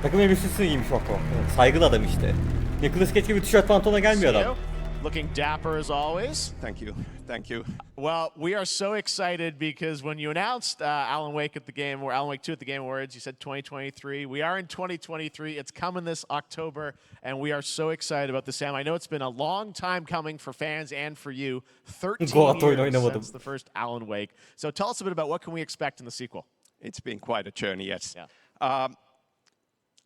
Takım elbisesini giymiş bak o. Saygılı adam işte. Nicolas Cage gibi tişört pantolona gelmiyor adam. Looking dapper as always. Thank you. Thank you. Well, we are so excited because when you announced Alan Wake 2 at the Game Awards, you said 2023. We are in 2023. It's coming this October, and we are so excited about this, Sam. I know it's been a long time coming for fans and for you. 13 years since the first Alan Wake. So tell us a bit about what can we expect in the sequel. It's been quite a journey, yes. Yeah.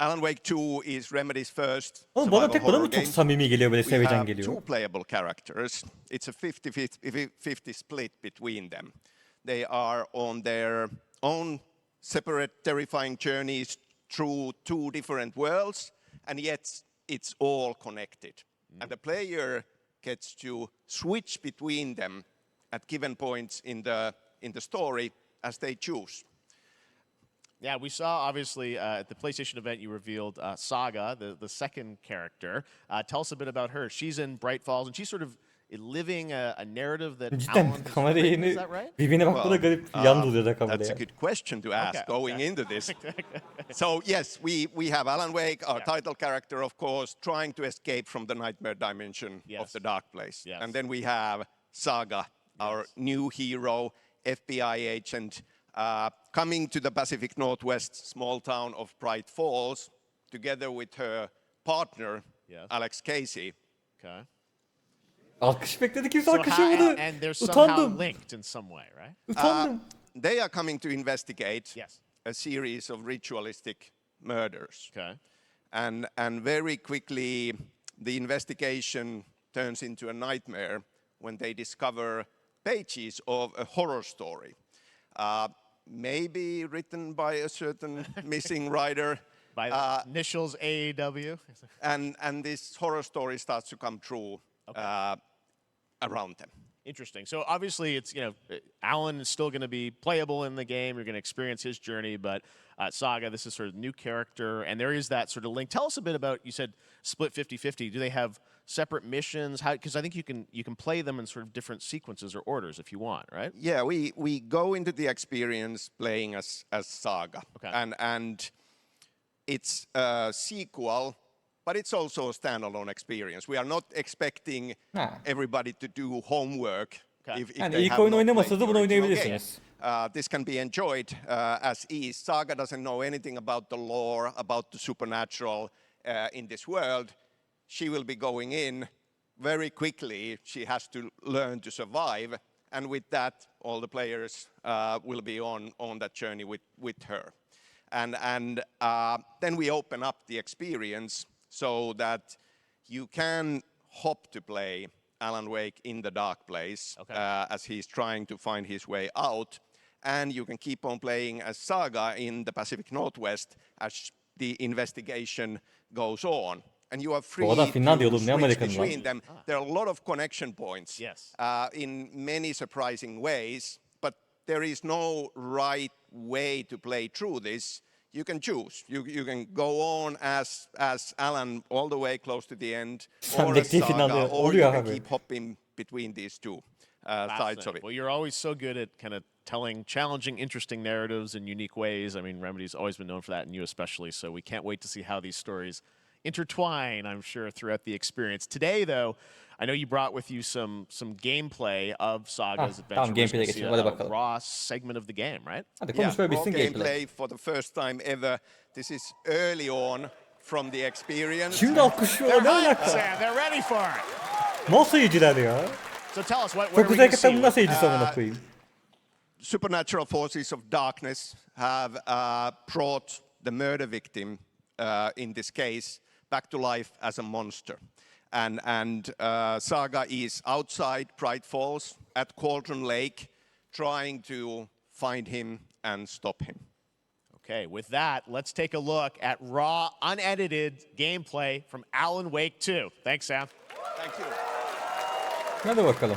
Alan Wake 2 is Remedy's first Oğlum bana tek bana mı çok samimi geliyor, böyle sevecen geliyor? Two playable characters. It's a 50-50 split between them. They are on their own separate terrifying journeys through two different worlds, and yet it's all connected. And the player gets to switch between them at given points in the story as they choose. Yeah, we saw obviously at the PlayStation event you revealed Saga, the second character. Tell us a bit about her. She's in Bright Falls and she's sort of living a narrative that Cidden Alan has kamera written, is yayını that right? birbirine bakmada garip yan oluyor da That's a kameraya. good question to ask going into this. So yes, we have Alan Wake, our title character, of course, trying to escape from the nightmare dimension of the dark place. And then we have Saga, our new hero, FBI agent, coming to the Pacific Northwest small town of Bright Falls, together with her partner, Alex Casey. Okay. Alkış bekledi, kimse So alkışlamadı. and they're somehow Utandım. linked in some way, right? Utandım. They are coming to investigate a series of ritualistic murders. Okay. And very quickly, the investigation turns into a nightmare when they discover pages of a horror story. Maybe written by a certain missing writer. By the initials AEW. And this horror story starts to come true around them. Interesting. So obviously it's, Alan is still going to be playable in the game. You're going to experience his journey, but Saga, this is sort of new character, and there is that sort of link. Tell us a bit about, you said split 50-50. Do they have separate missions? Because I think you can play them in sort of different sequences or orders if you want, right? Yeah, we go into the experience playing as Saga. Okay. And it's a sequel, but it's also a standalone experience. We are not expecting everybody to do homework if Yani they ilk have oyun not oynamasa played da the bunu original oynayabilirsiniz. game. This can be enjoyed as is. Saga doesn't know anything about the lore, about the supernatural in this world. She will be going in very quickly. She has to learn to survive. And with that, all the players will be on that journey with her. And then we open up the experience so that you can hop to play Alan Wake in the dark place as he's trying to find his way out. And you can keep on playing as Saga in the Pacific Northwest as the investigation goes on. And you are free to switch between them. There are a lot of connection points in many surprising ways, but there is no right way to play through this. You can choose. You can go on as Alan all the way close to the end, or as Saga, or you can keep hopping between these two sides of it. Well, you're always so good at kind of telling challenging, interesting narratives in unique ways. I mean, Remedy's always been known for that, and you especially, so we can't wait to see how these stories intertwine, I'm sure, throughout the experience. Today, though, I know you brought with you some gameplay of Saga's adventure. Tamam, gameplay'e geçelim. Hadi bakalım. A raw segment of the game, right? Hadi konuş böyle bitsin gameplay for the first time ever. This is early on from the experience. Şimdi alkışlıyor, ne alaka? They're ready for it. Nasıl yiyiciler ya? So tell us, what Çok are we güzel going to see? hakikaten nasıl yiyicisi amına koyayım? Supernatural forces of darkness have brought the murder victim, in this case, back to life as a monster. And Saga is outside Bright Falls at Cauldron Lake, trying to find him and stop him. Okay, with that, let's take a look at raw, unedited gameplay from Alan Wake 2. Thanks, Sam. Thank you. Hadi bakalım.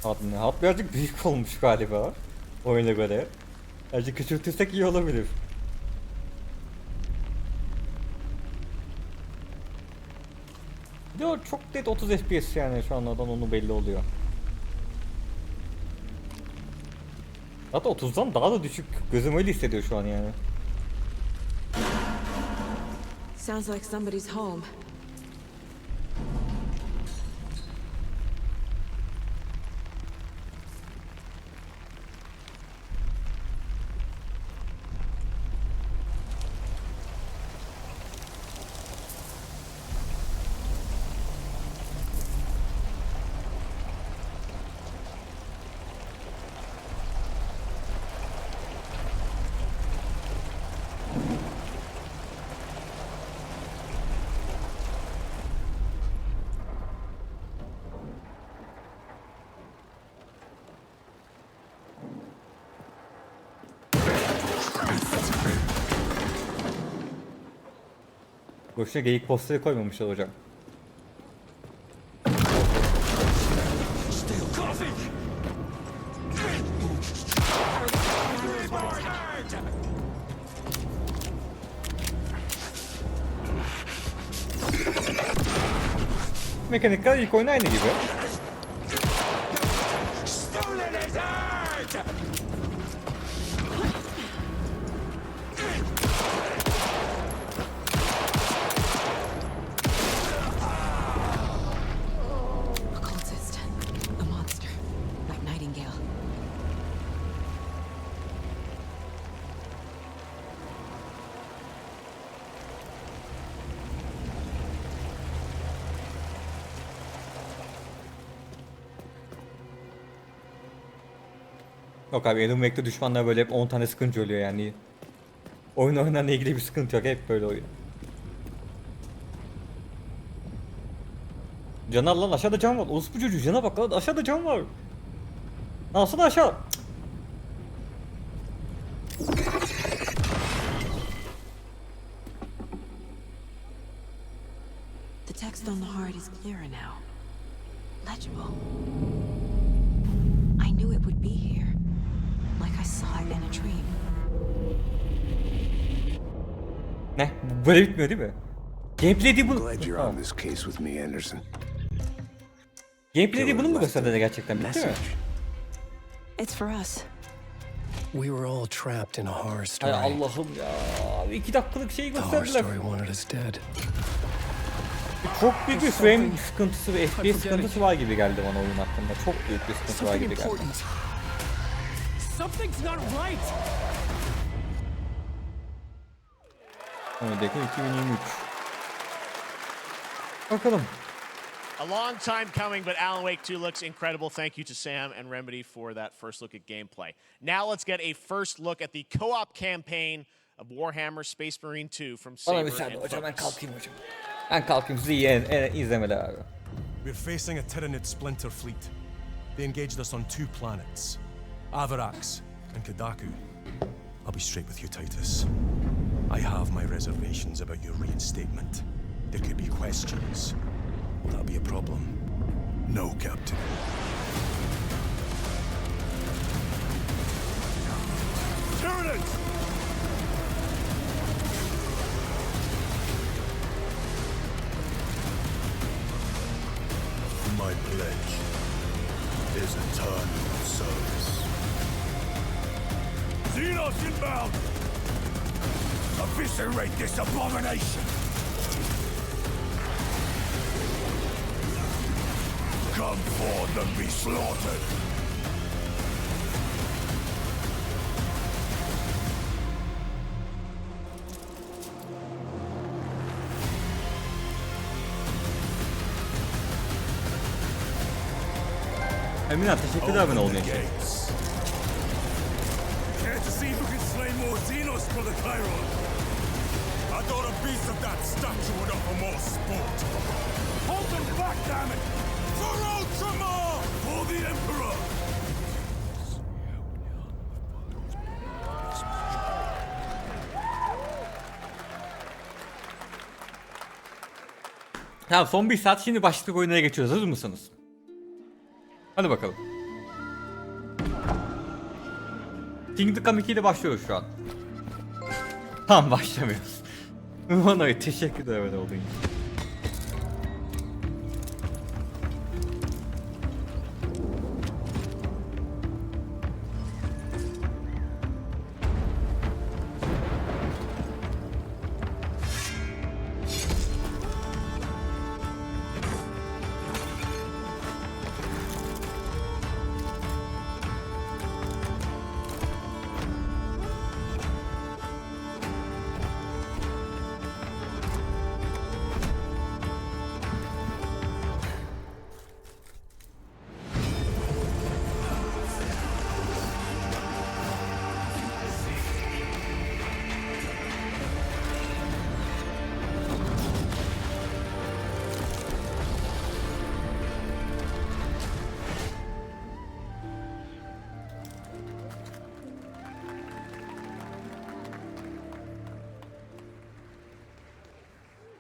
Hat birazcık büyük olmuş galiba oyuna göre. Azıcık küçültürsek iyi olabilir. Bir de o çok net 30 FPS yani şu anlardan onu belli oluyor. Hatta 30'dan daha da düşük. Gözüm öyle hissediyor şu an yani. Sounds like somebody's home. Boşuna geyik posteri koymamışlar hocam. mekanikler ilk oyun aynı gibi. Yok abi NOBK'te düşmanlar böyle hep 10 tane sıkıntı oluyor yani. Oyun oynarla ilgili bir sıkıntı yok, hep böyle oyun. Can al lan, aşağıda can var. Orospu çocuğu, cana bak lan, aşağıda can var. Alsana aşağı. The text on the heart is clearer now. Legible. I knew it would be here. Like I saw it in a dream. Ne? Böyle bitmiyor değil mi? Gameplay'de bunu... Glad you're on this case with me, Anderson. Gameplay'de bunu mu gösterdi gerçekten, bitti mi? It's for us. We were all trapped in a horror Hay story. Allah'ım ya. 2 dakikalık şeyi The horror gösterdiler. story wanted us dead. Çok büyük bir frame sıkıntısı ve FPS sıkıntısı var gibi geldi bana oyun hakkında. Çok büyük bir sıkıntı var gibi geldi. Something's not right. Önündeki 2023. Bakalım. A long time coming, but Alan Wake 2 looks incredible. Thank you to Sam and Remedy for that first look at gameplay. Now let's get a first look at the co-op campaign of Warhammer Space Marine 2 from Saber Bana and müsaade hocam, ben Focus. kalkayım hocam. Ben kalkayım, sizi iyi izlemeler abi. We're facing a Tyranid splinter fleet. They engaged us on 2 planets, Avarax and Kadaku. I'll be straight with you, Titus. I have my reservations about your reinstatement. There could be questions. Will that be a problem? No, Captain. Tyranids! My pledge is eternal service. Xenos inbound! Eviscerate this abomination! Come forth and be slaughtered! Emin teşekkürler abone olduğun için. Care to see who can slay more Xenos for the Chiron? I thought a piece of that statue would offer more sport. Hold them back, damn it! For Ultramar! For the Emperor! Tamam, son 1 saat, şimdi başlık oyunlara geçiyoruz. Hazır mısınız? Hadi bakalım. Kingdom Come 2 ile başlıyoruz şu an. Tamam, başlamıyoruz. Bana teşekkür ederim olduğun için.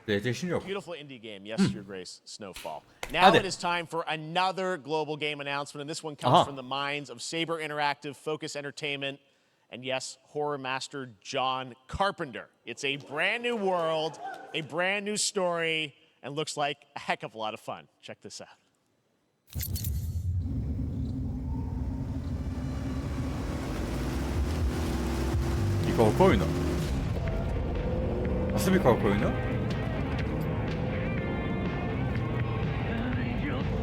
PlayStation yok. Beautiful indie game. Yes, Your Grace, Snowfall. Now it is time for another global game announcement, and this one comes from the minds of Saber Interactive, Focus Entertainment, and yes, horror master John Carpenter. It's a brand new world, a brand new story, and looks like a heck of a lot of fun. Check this out. Bir korku oyunu. Nasıl bir korku oyunu?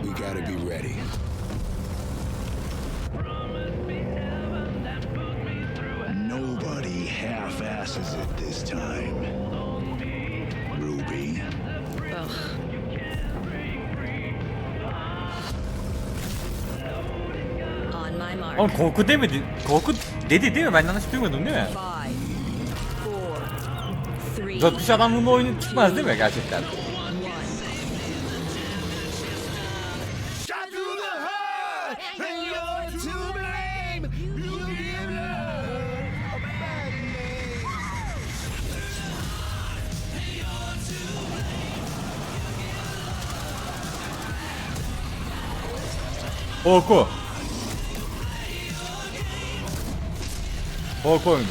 We gotta be ready. Nobody half-asses it this time. Ruby. On my mark. Ama korku demedi. Korku dedi değil mi? Ben yanlış duymadım değil mi? 5, 4, 3, 4 kişi adam bunun oyunu çıkmaz değil mi gerçekten? Korku. Korku oyunu.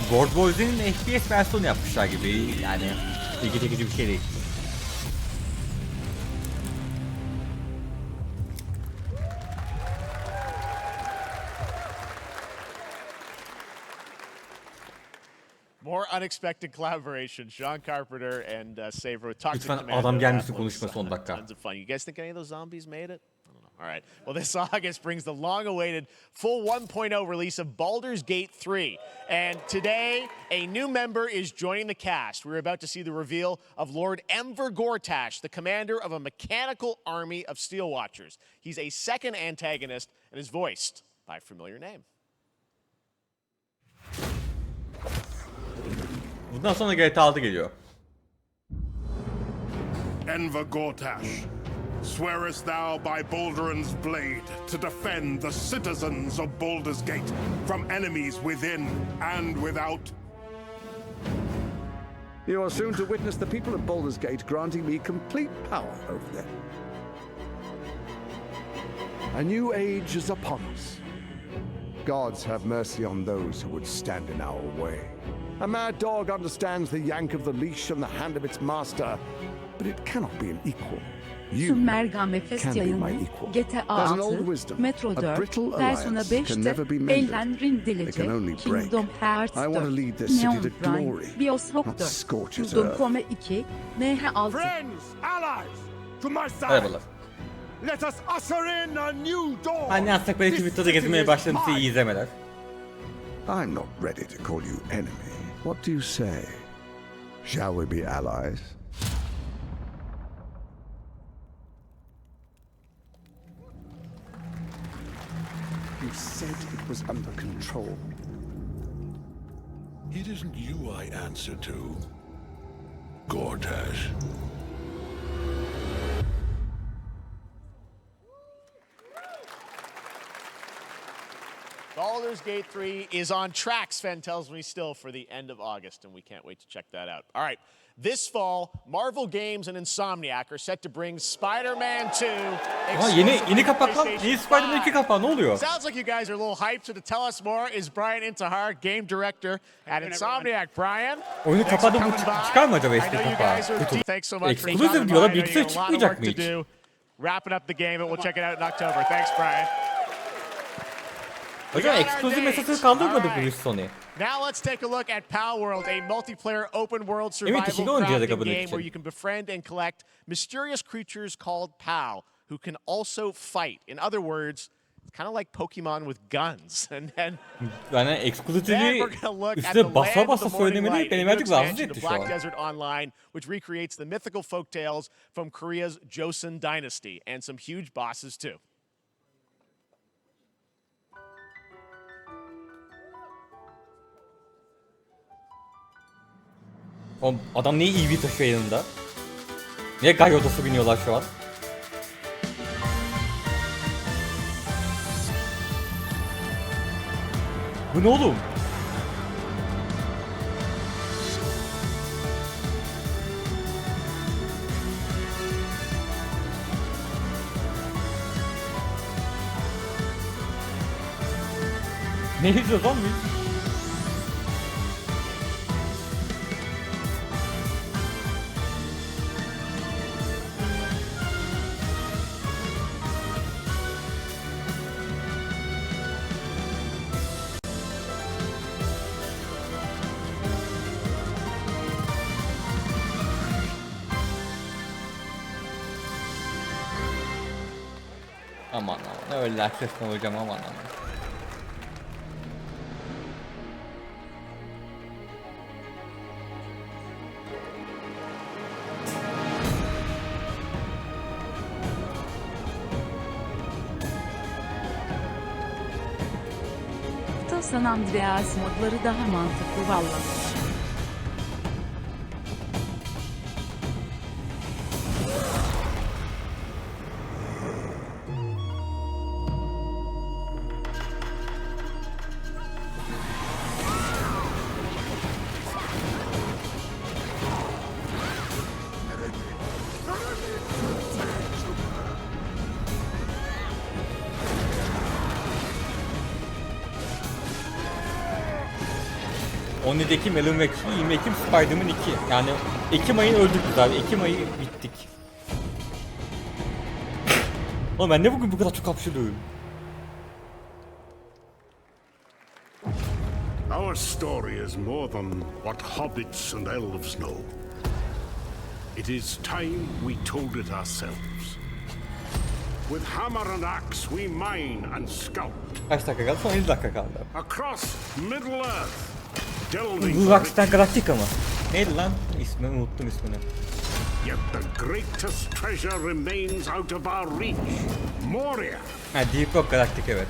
Gold Boys'un FPS versiyonu yapmışlar gibi, yani ilgi çekici bir şey değil. More unexpected collaboration. Sean Carpenter and Saber with Toxic Lütfen Commando. adam gelmişsin That konuşma was, son dakika. Tons of fun. You guys think any of those zombies made it? I don't know. All right. Well, this August brings the long-awaited full 1.0 release of Baldur's Gate 3. And today, a new member is joining the cast. We're about to see the reveal of Lord Enver Gortash, the commander of a mechanical army of Steel Watchers. He's a second antagonist and is voiced by a familiar name. Bundan sonra GTA 6 geliyor. Enver Gortash, swearest thou by Balduran's blade to defend the citizens of Baldur's Gate from enemies within and without? You are soon to witness the people of Baldur's Gate granting me complete power over them. A new age is upon us. Gods have mercy on those who would stand in our way. A mad dog understands the yank of the leash from the hand of its master, but it cannot be an equal. You Sümer Game Fest can be my yayını equal. GTA There's an 6, old wisdom. Metro A 4, brittle Persona alliance can 5'te never be mended. Elden Ring It can only DLC, break. Kingdom Hearts I want to 4, lead this city Neon to Prime, glory, Bioshock not 4, scorch its Kingdom earth. Come 2, NH6. Friends, allies, to my side. Merhabalar. Let us usher in a new dawn. Hani aslında böyle Twitter'da gezmeye başlamışsa iyi izlemeler. I'm not ready to call you enemy. What do you say? Shall we be allies? You said it was under control. It isn't you I answer to, Gortash. Baldur's Gate 3 is on track, Sven tells me, still for the end of August, and we can't wait to check that out. All right, this fall, Marvel Games and Insomniac are set to bring Spider-Man 2 Yeni kapak lan. Yeni Spider-Man 2 kapağı, ne oluyor? Sounds like you guys are a little hyped, so to tell us more is Brian Intihar, game director at Insomniac. Brian, Oyunu kapadı, bu çıkar mı acaba eski kapağı? Thanks so much for Exclusive stopping diyorlar, by. I know you bilgisayar got a lot of çıkmayacak work mı to hiç? do. Wrapping up the game, and we'll check it out in October. Thanks, Brian. Hocam Exclusive mesajını kaldırmadı bu Sony. Now let's take a look at Pal World, a multiplayer open world survival ikili oynayacağız crafting bunun game için. where you can befriend and collect mysterious creatures called Pal, who can also fight. In other words, it's kind of like Pokemon with guns. Yani Exclusive'i üstüne basa basa söylemeni beni birazcık rahatsız etti şu Black an. Desert Online, which recreates the mythical folk tales from Korea's Joseon dynasty, and some huge bosses too. Oğlum adam niye EV taşıyor yanında? Niye gay odası biniyorlar şu an? Bu ne oğlum? Ne izliyoruz lan biz? Aman aman öyle aksesuar hocam aman aman. San Andreas modları daha mantıklı valla. Oni'deki Melon ve 20 Ekim Spider-Man 2. Yani Ekim ayını öldürdük abi. Ekim ayı bittik. Oğlum ben ne bugün bu kadar çok hapşırıyorum? Our story is more than what hobbits and elves know. It is time we told it ourselves. With hammer and axe we mine and sculpt. Kaç dakika kaldı? Son 50 dakika kaldı. Across Middle Earth. Bu Rockstar Galactica mı? Neydi lan? İsmini unuttum ismini. Yet the greatest treasure remains out of our reach. Moria. Ha, Deep Rock Galactica evet.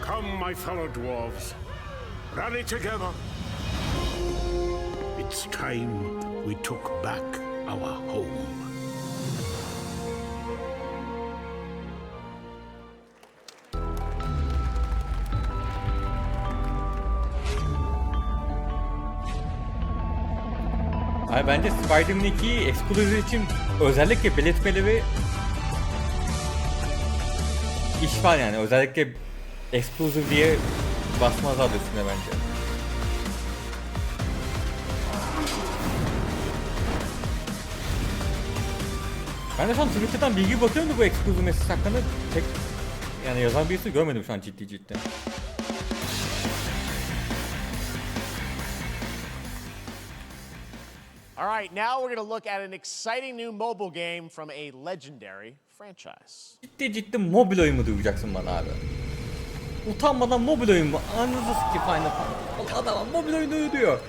Come, my fellow dwarves. Rally together. It's time we took back our home. Abi bence Spider-Man 2'yi Exclusive için özellikle belirtmeleri iş var yani. Özellikle Exclusive diye basmazlar üstüne bence. Ben de şu an Twitter'dan bilgi bakıyorum da bu Exclusive mesaj hakkında tek yani yazan birisini görmedim şu an ciddi. All right, now we're going to look at an exciting new mobile game from a legendary franchise. Ciddi mobil oyun mu duyacaksın bana abi? Utanmadan mobil oyun mu? Anladın ki Final Fantasy. Adam mobil oyunu diyor.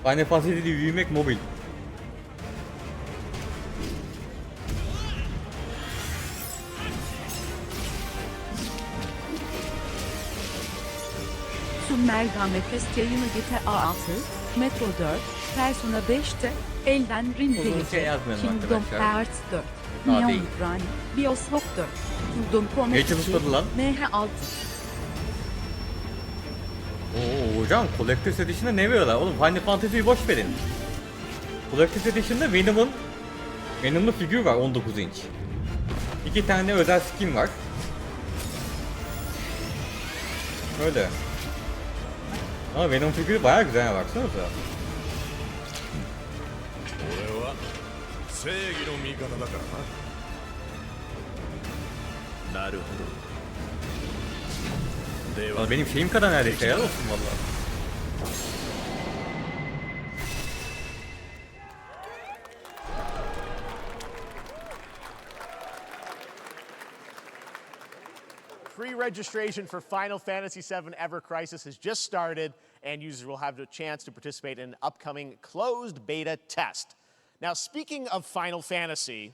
Final Fantasy'de büyümek mobil. Mergame Fest yayını GTA 6, Metro 4, Persona 5'te, Elden Ring DLC, Kingdom Hearts 4, Neon Prime, Bioshock 4, Kingdom Come 2, MH6. Oo hocam Collector's Edition'da ne veriyorlar? Oğlum Final Fantasy'yi boş verin. Collector's Edition'da Venom'lu figür var 19 inç. 2 tane özel skin var. Öyle. Ama Venom figürü bayağı güzel baksanıza. Benim şeyim kadar neredeyse ya olsun valla. pre-registration for Final Fantasy VII Ever Crisis has just started, and users will have the chance to participate in an upcoming closed beta test. Now, speaking of Final Fantasy...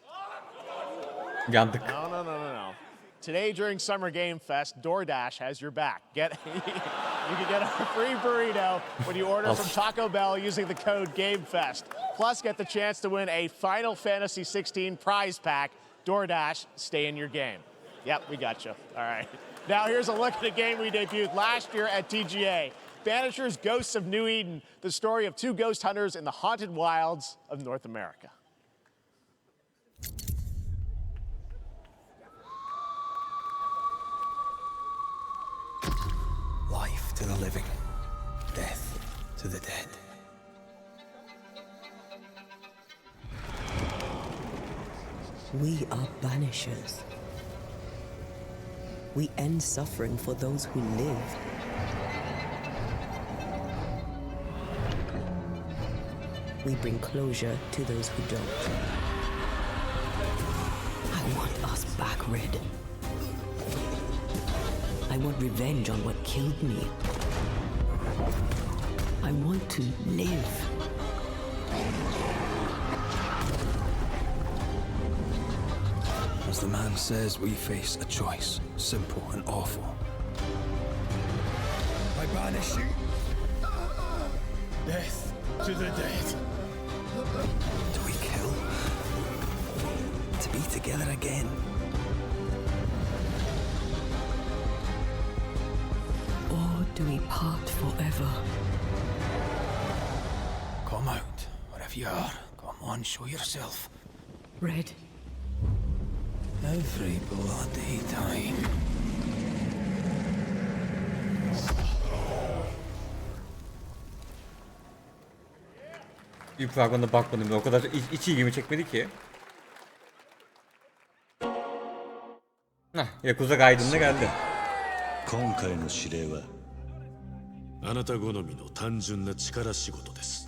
Yandık. No. Today during Summer Game Fest, DoorDash has your back. You can get a free burrito when you order from Taco Bell using the code GameFest. Plus, get the chance to win a Final Fantasy 16 prize pack. DoorDash, stay in your game. Yep, we got you. All right. Now here's a look at a game we debuted last year at TGA. Banishers Ghosts of New Eden, the story of two ghost hunters in the haunted wilds of North America. Life to the living, death to the dead. We are banishers. We end suffering for those who live. We bring closure to those who don't. I want us back, Red. I want revenge on what killed me. I want to live. As the man says, we face a choice, simple and awful. I banish you. Death to the dead. Do we kill? To be together again? Or do we part forever? Come out, wherever you are. Come on, show yourself. Red. Every bloody time. Bir fragmana bakmadım ya, o kadar hiç ilgimi çekmedi ki. Yakuza Gaiden'da geldi. 今回の指令はあなた好みの単純な力仕事です。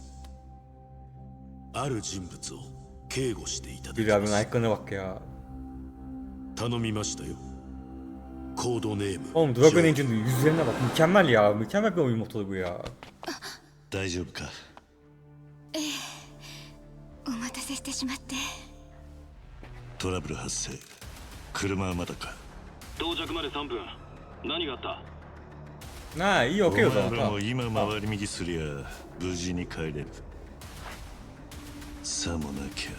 ある人物を警護していただきます。Bir abinin ayaklarına bak ya. 頼みましたよ。コードネーム。Oğlum Dragon Engine'in yüzlerine bak, mükemmel ya, mükemmel bir oyun motoru bu ya. 大丈夫か。お待たせしてしまって。トラブル発生。車はまだか。到着まで3分。何があった？ Ha iyi okey o お zaman 前らも tamam. 今回り右すりゃ無事に帰れる。さもなきゃ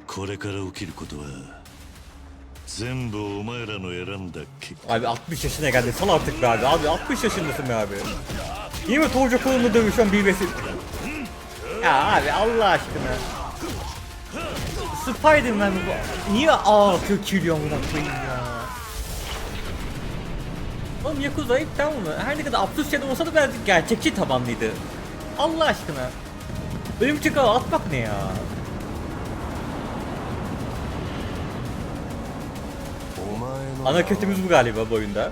これから起きることは全部お前らの選んだ結果。 Abi 60 yaşına geldi, sal artık be abi. Abi 60 yaşındasın be abi. Yine mi Tojo kolunu dövüşen bir vesi... Ya abi Allah aşkına. Spider-Man bu. Niye atıyor kiliyor amına koyayım ya. Oğlum Yakuza hep tamam mı? Her ne kadar absürt şeyler olsa da birazcık gerçekçi tabanlıydı. Allah aşkına. Örümcek ağı atmak ne ya? Ana kötümüz bu galiba bu oyunda.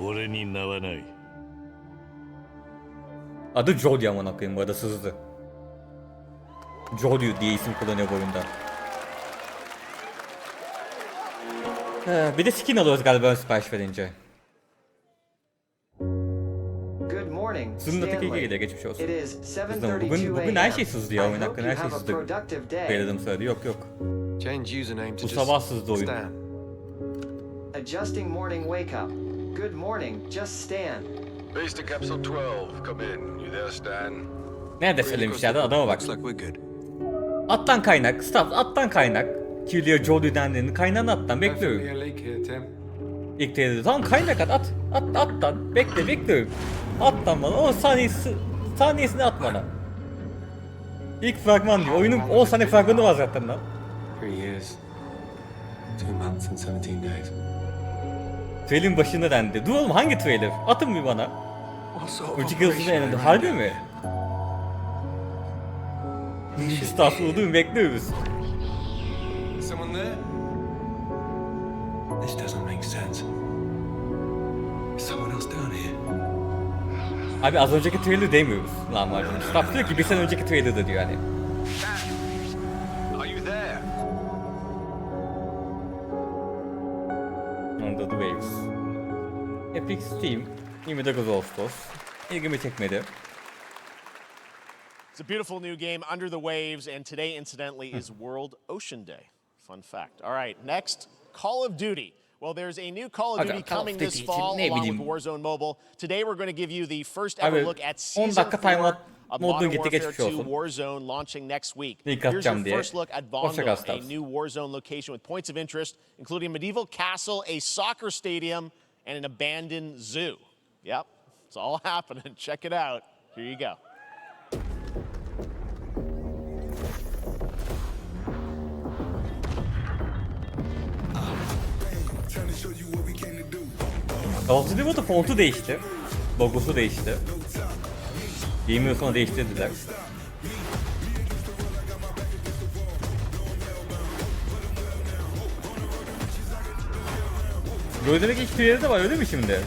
俺に名はない。 Adı Jody amına koyayım, bu arada sızdı. Jody diye isim kullanıyor bu oyunda. Bir de skin alıyoruz galiba ön sipariş verince. Good morning, Sızın da tek Stanley. geliyor, geçmiş olsun. It is Sızdım. 7:32 Bugün her şey a.m. sızdı ya, oyun I hakkında hope her you şey have a sızdı. productive day. Belirledim söyledi, yok. Change username to Bu just sabah sızdı oyun. Stan. Adjusting morning wake up. Good morning, just Stan. Base to capsule 12. Come in. You there, Stan? Nerede söylemişlerdi, adama bak. Attan kaynak, staff attan kaynak. Kirliyor Jody dendiğinin kaynağını attan bekliyorum. İlk dedi tamam kaynak at attan bekliyorum. Attan bana 10 saniyesini at bana. İlk fragman diyor, oyunun 10 saniye fragmanı var zaten lan. 3 years, 2 months and 17 days. Trailer'ın başında dendi. Dur oğlum hangi trailer? Atın bir bana. Önceki hızlıca yanında. Harbi mi? Staff olduğunu bekliyoruz. Someone there? This doesn't make sense. Is someone else down here? Abi az önceki trailer demiyoruz lahmacun. Staff diyor ki bir sene önceki trailer'da diyor hani. Are you there? Steam 29 Ağustos. İlgimi çekmedi. It's a beautiful new game, Under the Waves, and today, incidentally, is World Ocean Day. Fun fact. All right, next, Call of Duty. Well, there's a new Call of Duty coming this fall along with Warzone Mobile. Today, we're going to give you the first ever look at Season 4 of Modern Warfare 2 Warzone launching next week. Here's your first look at Bongo, a new Warzone location with points of interest, including a medieval castle, a soccer stadium, and an abandoned zoo. Yep, it's all happening. Check it out. Here you go. Call of Duty Mobile fontu değişti. Logosu değişti. Game sonra değiştirdiler. Böyle demek hiçbir yerde de var öyle mi şimdi?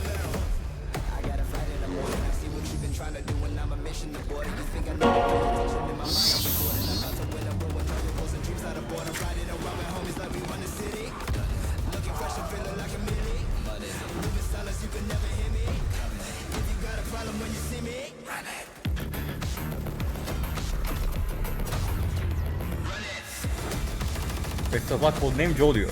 Bak codename Joe oluyor.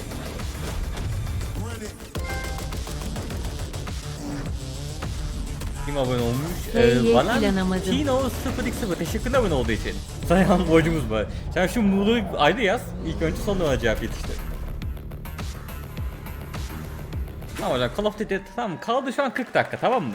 Kim abone olmuş? Valentino 0x0 teşekkürler abone olduğu için. Sayan borcumuz var. Sen şu Muğla'yı ayrı yaz. İlk önce sonra cevap yetiştir. Tamam hocam Call of Duty tamam kaldı şu an 40 dakika tamam mı?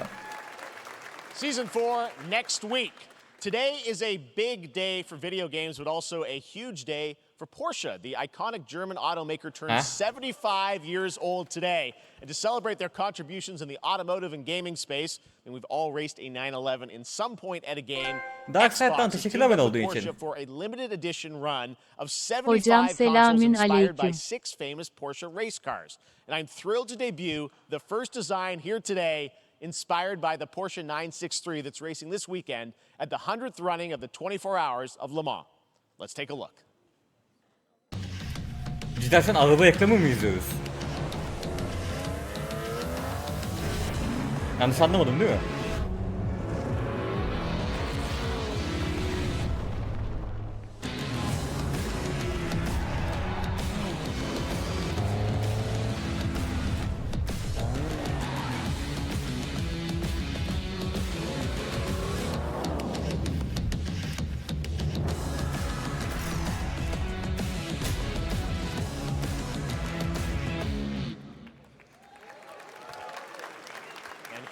Season 4 next week. Today is a big day for video games, but also a huge day for Porsche. The iconic German automaker turns 75 years old today. And to celebrate their contributions in the automotive and gaming space, and we've all raced a 911 in some point at a game. Xbox has teamed up with Porsche for a limited edition run of 75 consoles inspired by 6 famous Porsche race cars. And I'm thrilled to debut the first design here today, inspired by the Porsche 963 that's racing this weekend at the 100th running of the 24 Hours of Le Mans. Let's take a look. Cidden sen araba reklamı mı izliyoruz? Yanlış anlamadım değil mi?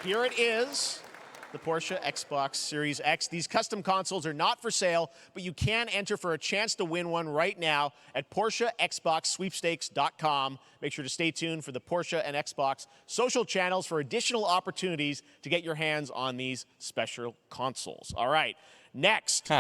Here it is, the Porsche Xbox Series X. These custom consoles are not for sale, but you can enter for a chance to win one right now at PorscheXboxSweepstakes.com. Make sure to stay tuned for the Porsche and Xbox social channels for additional opportunities to get your hands on these special consoles. All right, next.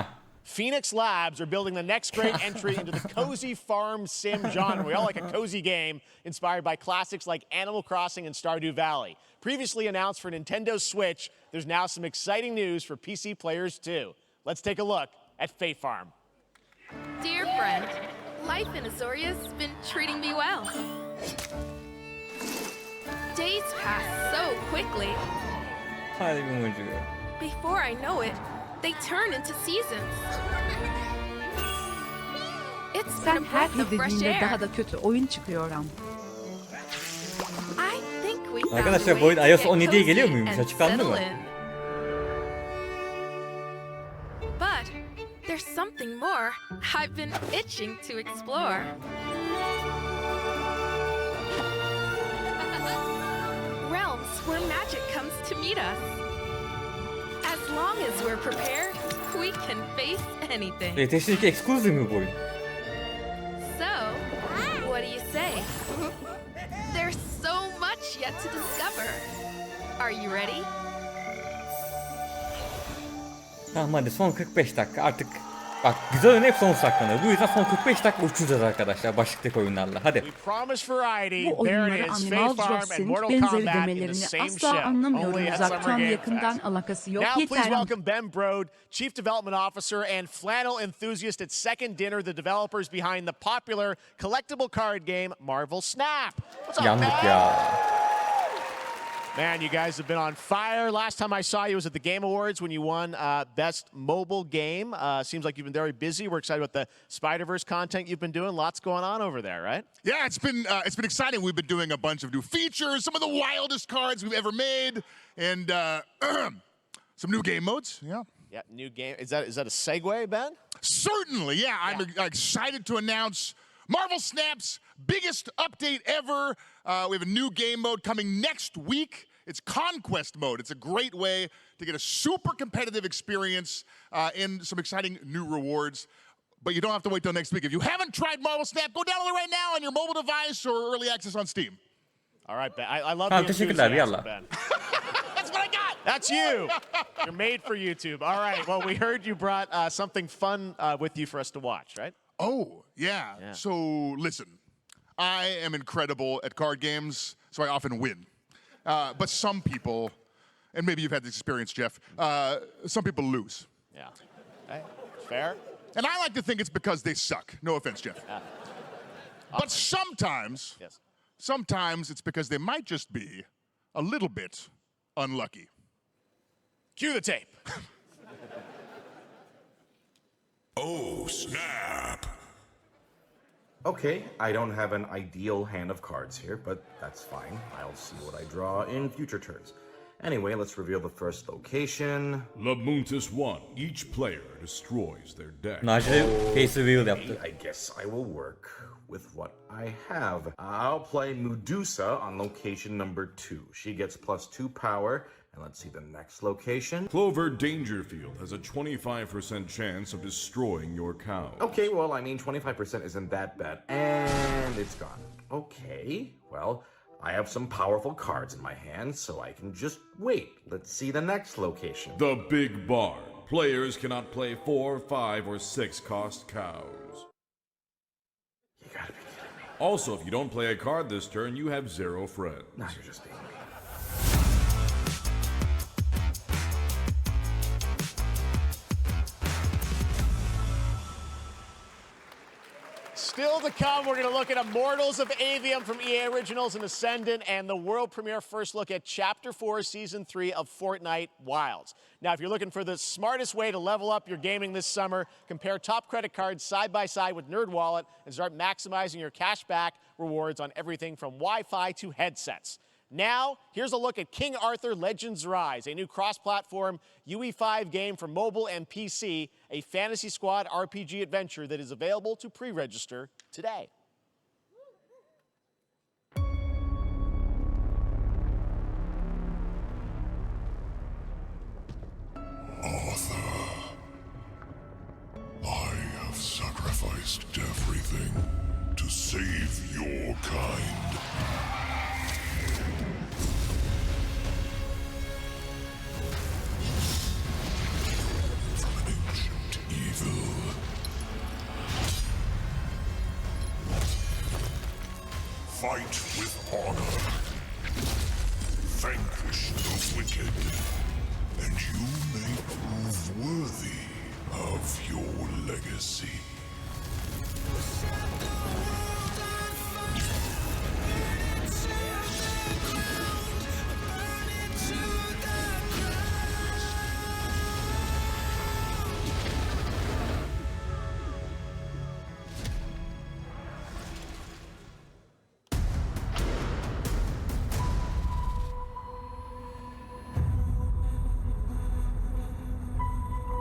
Phoenix Labs are building the next great entry into the cozy farm sim genre. We all like a cozy game inspired by classics like Animal Crossing and Stardew Valley. Previously announced for Nintendo Switch, there's now some exciting news for PC players too. Let's take a look at Fae Farm. Dear friend, life in Azoria's been treating me well. Days pass so quickly. Before I know it, they turn into seasons. It's been a breath of fresh air. Daha da kötü oyun çıkıyor am. I think we found Arkadaşlar a bu oyun way to iOS get 17'ye geliyor cozy muymuş? and Açıklandı mı? settle in. But there's something more I've been itching to explore. Realms where magic comes to meet us. As long as we're prepared, we can face anything. PlayStation 2 exclusive mi bu oyun? So, what do you say? There's so much yet to discover. Are you ready? Tamam hadi son 45 dakika artık. Bak güzel oyun hep son saklanır. Bu yüzden son 45 dakika uçacağız arkadaşlar başlıktaki oyunlarla. Hadi. Bu oyunları Animal Crossing benzeri demelerini asla anlamıyorum. Uzaktan yakından alakası yok. Now please Yeter. welcome Ben Brode, Chief Development Officer and flannel enthusiast at Second Dinner, the developers behind the popular collectible card game Marvel Snap. What's up, Yandık Ben? ya. Man, you guys have been on fire. Last time I saw you was at the Game Awards when you won Best Mobile Game. Seems like you've been very busy. We're excited about the Spider-Verse content you've been doing. Lots going on over there, right? Yeah, it's been exciting. We've been doing a bunch of new features, some of the wildest cards we've ever made, and some new game modes. Yeah. Yeah, new game. Is that a segue, Ben? Certainly, yeah. I'm excited to announce Marvel Snap's biggest update ever. We have a new game mode coming next week. It's Conquest mode. It's a great way to get a super competitive experience and some exciting new rewards. But you don't have to wait till next week. If you haven't tried Marvel Snap, go download it right now on your mobile device or early access on Steam. All right, Ben. I love the enthusiasm, Ben. That's what I got. That's you. You're made for YouTube. All right. Well, we heard you brought something fun with you for us to watch, right? Oh, yeah. So, listen. I am incredible at card games, so I often win. But some people, and maybe you've had this experience, Jeff, some people lose. Yeah. Okay. Fair. And I like to think it's because they suck. No offense, Jeff. Yeah. But sometimes it's because they might just be a little bit unlucky. Cue the tape. Oh, snap! Okay, I don't have an ideal hand of cards here, but that's fine. I'll see what I draw in future turns. Anyway, let's reveal the first location. Labuntus 1. Each player destroys their deck. I guess I will work with what I have. I'll play Medusa on location number 2. She gets +2 power. And let's see the next location. Clover Dangerfield has a 25% chance of destroying your cow. Okay, well, I mean, 25% isn't that bad. And it's gone. Okay, well, I have some powerful cards in my hand, so I can just wait. Let's see the next location. The Big Barn. Players cannot play 4, 5, or 6 cost cows. You gotta be kidding me. Also, if you don't play a card this turn, you have 0 friends. Now you're just being mean. Still to come, we're going to look at Immortals of Avium from EA Originals and Ascendant and the world premiere first look at Chapter 4, Season 3 of Fortnite Wilds. Now, if you're looking for the smartest way to level up your gaming this summer, compare top credit cards side by side with NerdWallet and start maximizing your cashback rewards on everything from Wi-Fi to headsets. Now, here's a look at King Arthur Legends Rise, a new cross-platform UE5 game for mobile and PC, a Fantasy Squad RPG adventure that is available to pre-register today. Arthur, I have sacrificed everything to save your kind. Fight with honor. Vanquish the wicked. And you may prove worthy of your legacy.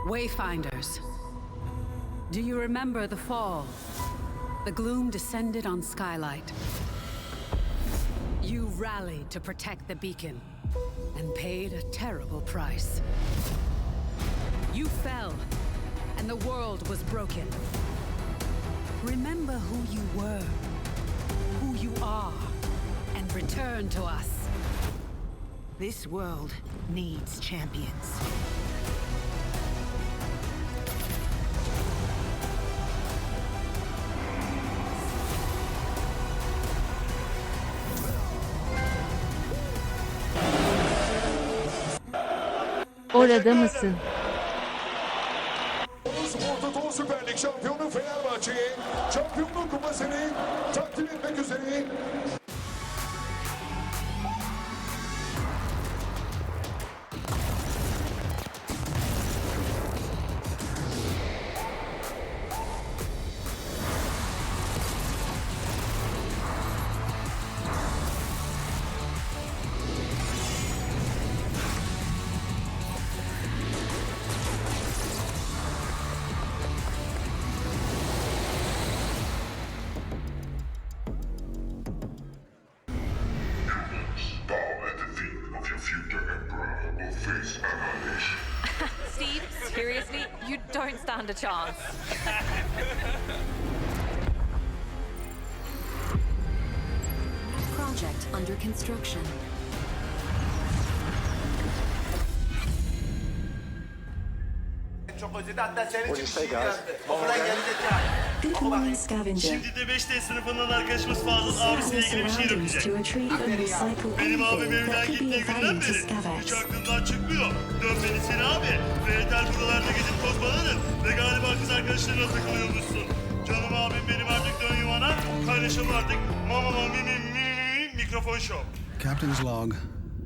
Wayfinders, do you remember the fall? The gloom descended on Skylight. You rallied to protect the beacon and paid a terrible price. You fell, and the world was broken. Remember who you were, who you are, and return to us. This world needs champions. Orada mısın? Orta Süper Lig şampiyonu Fenerbahçe'ye şampiyonluk kupasını takdim etmek üzere. Steve, seriously, you don't stand a chance. Project under construction. What'd you say, guys? Good morning, scavenger. Şimdi de 5D sınıfından arkadaşımız Fazıl abisiyle ilgili bir şiir okuyacak. Benim abim evden gittiği günden beri hiç aklımdan çıkmıyor. Dön beni seni abi. Ve yeter buralarda gezip tozmalanın. Ve galiba kız arkadaşlarına takılıyormuşsun. Canım abim benim artık dön yuvana. Paylaşalım artık. Mama mikrofon show. Captain's log.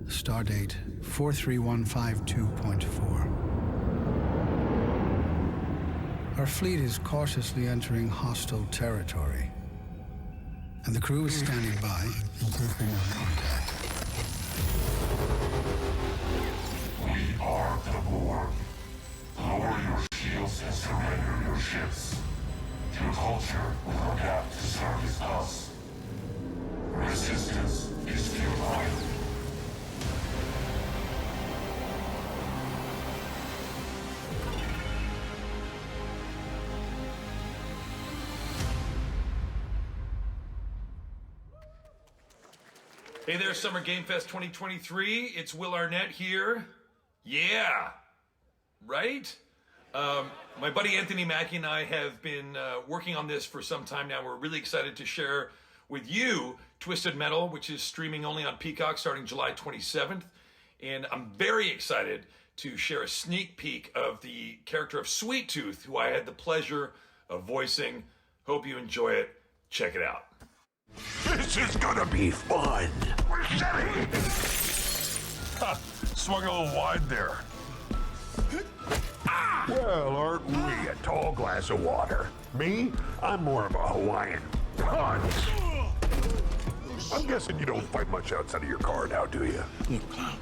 Stardate 43152.4. Our fleet is cautiously entering hostile territory, and the crew is standing by in case they want contact. We are the Borg. Lower your shields and surrender your ships. Your culture will adapt to service us. Resistance is futile. Hey there, Summer Game Fest 2023. It's Will Arnett here. Yeah, right? My buddy Anthony Mackie and I have been working on this for some time now. We're really excited to share with you Twisted Metal, which is streaming only on Peacock starting July 27th. And I'm very excited to share a sneak peek of the character of Sweet Tooth, who I had the pleasure of voicing. Hope you enjoy it. Check it out. This is gonna be fun. Ha! Swung a little wide there. Well, aren't we a tall glass of water? Me? I'm more of a Hawaiian punch. I'm guessing you don't fight much outside of your car now, do you? Look, Clown,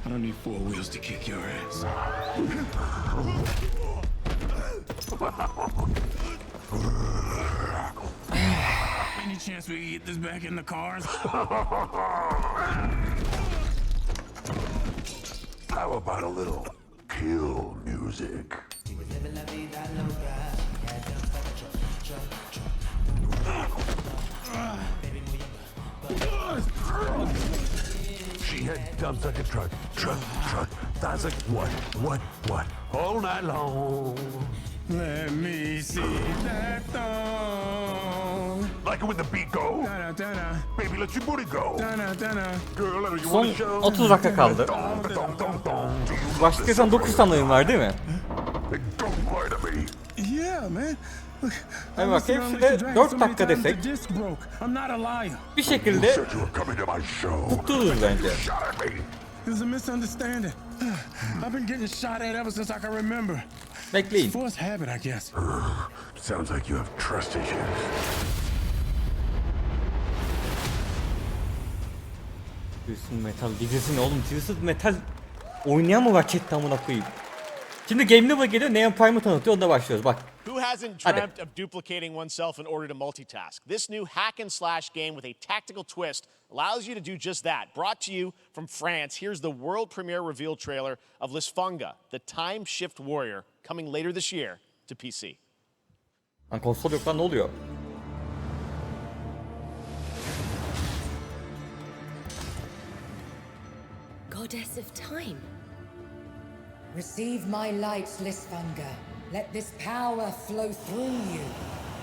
I don't need four wheels to kick your ass. Any chance we can get this back in the cars? How about a little kill music? She had dumps like a truck. That's like what? All night long. Let me see that thong. Like it when the beat go. Baby, let your booty go. Girl, let you Son wanna show. 30 dakika kaldı. Başlayırsan 9 tane oyun var değil mi? Yeah, man. Hadi bak hepsi de 4 dakika desek bir şekilde tuttururuz bence. There's a misunderstanding. I've been getting shot at ever since I can remember. Bekleyin. Forced habit, I guess. Sounds like you have trust issues. Twisted Metal dizisi ne oğlum? Twisted Metal oynayan mı var chatte amına koyayım? Şimdi Game Nova geliyor, Neon Prime'ı tanıtıyor, onda başlıyoruz bak. Who hasn't dreamt of duplicating oneself in order to multitask? This new hack and slash game with a tactical twist allows you to do just that. Brought to you from France, here's the world premiere reveal trailer of Lisfunga, the time shift warrior, coming later this year to PC. Lan konsol yok lan, ne oluyor? Goddess of time. Receive my light, Lisfunga. Let this power flow through you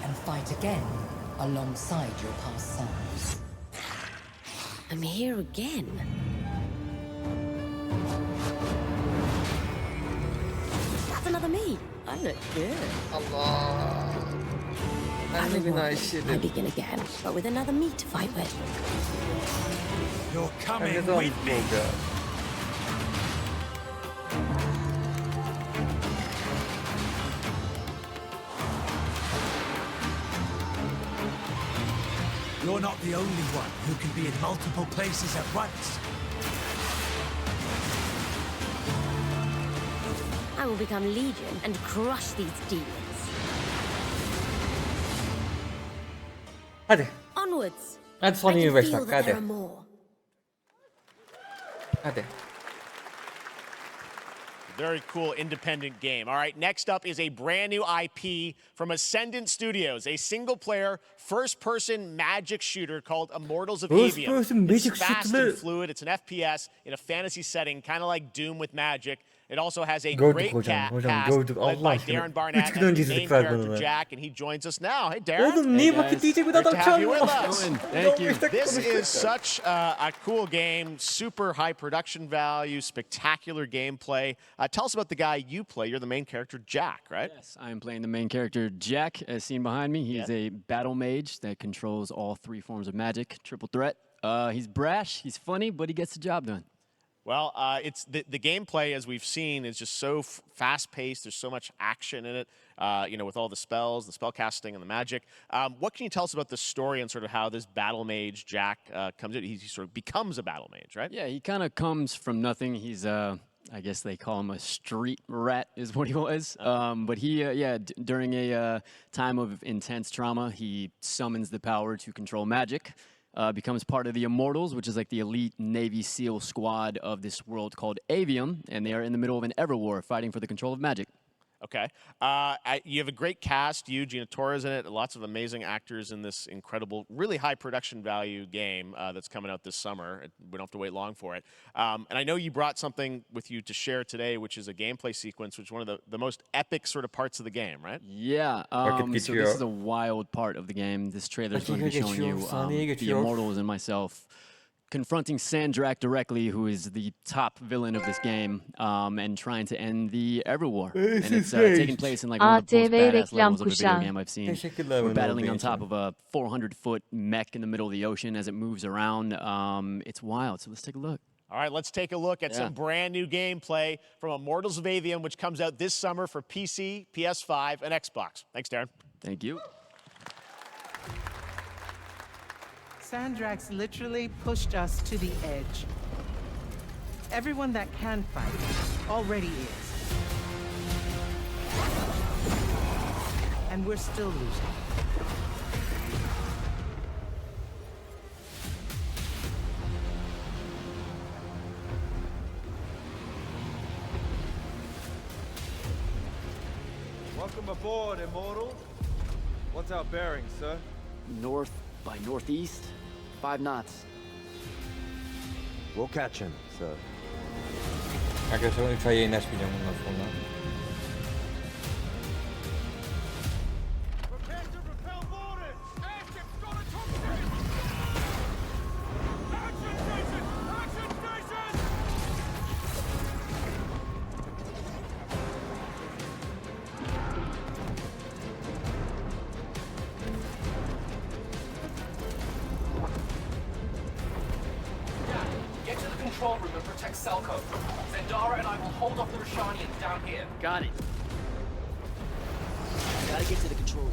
and fight again alongside your past selves. I'm here again. That's another me. I look good. Allah. Ben de günah işledim. I begin again, but with another me to fight with. You're coming with me. You're not the only one who can be in multiple places at once. I will become Legion and crush these demons. Hadi. Onwards. Hadi son 25 dakika hadi. Hadi. Very cool independent game. All right, next up is a brand new IP from Ascendant Studios, a single-player, first-person magic shooter called Immortals of Avium. It's fast and fluid. It's an FPS in a fantasy setting, kind of like Doom with magic. It also has a great cast led by Darren Barnett as the main character Jack, and he joins us now. Hey, Darren. Great to have you with us. Thank you. This is such a cool game, super high production value, spectacular gameplay. Tell us about the guy you play. You're the main character, Jack, right? Yes, I am playing the main character, Jack, as seen behind me. He's a battle mage that controls all 3 forms of magic, triple threat. He's brash, he's funny, but he gets the job done. Well, it's the gameplay, as we've seen, is just so fast-paced. There's so much action in it, you know, with all the spells, the spell casting, and the magic. What can you tell us about the story and sort of how this battle mage, Jack, comes in? He sort of becomes a battle mage, right? Yeah, he kind of comes from nothing. He's, I guess they call him a street rat is what he was. But he, during a time of intense trauma, he summons the power to control magic. Becomes part of the Immortals, which is like the elite Navy SEAL squad of this world called Avium, and they are in the middle of an Everwar fighting for the control of magic. Okay. You have a great cast. You, Gina Torres in it. Lots of amazing actors in this incredible, really high production value game that's coming out this summer. We don't have to wait long for it. And I know you brought something with you to share today, which is a gameplay sequence, which is one of the most epic sort of parts of the game, right? Yeah. So this is a wild part of the game. This trailer is going to be showing you the Immortals and myself confronting Sandrak directly, who is the top villain of this game, and trying to end the Everwar. And it's taking place in like one of the most badass levels of a video game I've seen. We're battling on top of a 400-foot mech in the middle of the ocean as it moves around. It's wild, so let's take a look. All right, let's take a look at some brand new gameplay from Immortals of Avium, which comes out this summer for PC, PS5, and Xbox. Thanks, Darren. Thank you. Sandrax literally pushed us to the edge. Everyone that can fight already is. And we're still losing. Welcome aboard, Immortal. What's our bearing, sir? North by northeast, 5 knots. We'll catch him, sir. Arkadaşlar 3 ay yayın açmayacağım bundan sonra. Get to the control room and protect Selko. Zendara and I will hold off the Rashanians down here. Got it. Gotta get to the control room.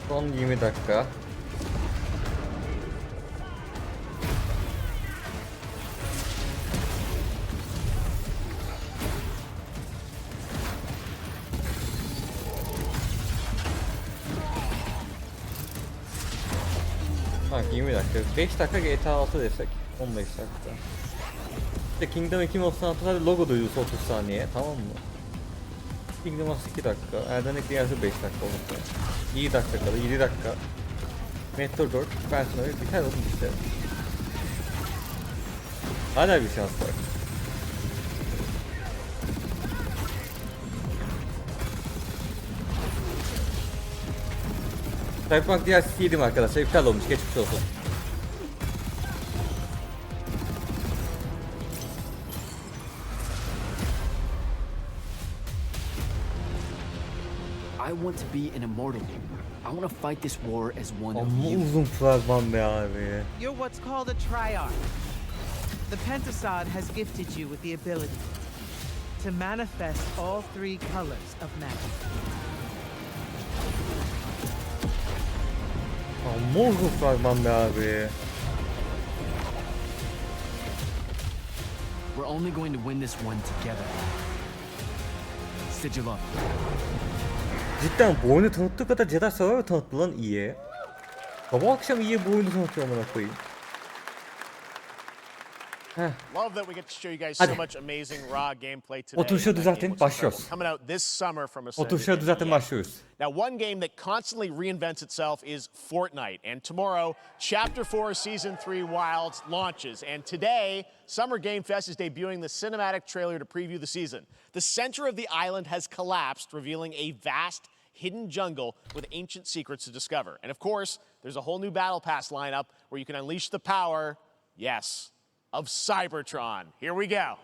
Son 20 dakika. Sanki 20 dakika. 5 dakika GTA 6 desek. 15 dakika. İşte Kingdom 2 Monster Hunter'da logo duyuyorsa 30 saniye, tamam mı? Kingdom Hearts 2 dakika, Erdenek Diyarı 5 dakika olursa 7 dakika kalır, 7 dakika Metro 4, Persona 1 biter oğlum işte. Hala bir şans var. Cyberpunk DLC'si yedim arkadaşlar, iptal olmuş, geçmiş olsun. I want to be an immortal. I want to fight this war as one of Amma you. uzun fragman be abi. You're what's called a triarch. The Pentasod has gifted you with the ability to manifest all 3 colors of magic. Mor fragman be abi. We're only going to win this one together. Sigil up. Cidden bu oyunu tanıttığı kadar Jedi Survivor tanıttı lan iyi. Sabah akşam iyi bu oyunu tanıtıyor amına koyayım. Love that we get to show you guys so much amazing raw gameplay today. Oturuşa düzeltin, başlıyoruz. Coming out this summer from a Oturuşa düzeltin, başlıyoruz. Now, one game that constantly reinvents itself is Fortnite. And tomorrow, Chapter 4 Season 3 Wilds launches. And today, Summer Game Fest is debuting the cinematic trailer to preview the season. The center of the island has collapsed, revealing a vast, hidden jungle with ancient secrets to discover. And of course, there's a whole new Battle Pass lineup where you can unleash the power, yes, of Cybertron. Here we go.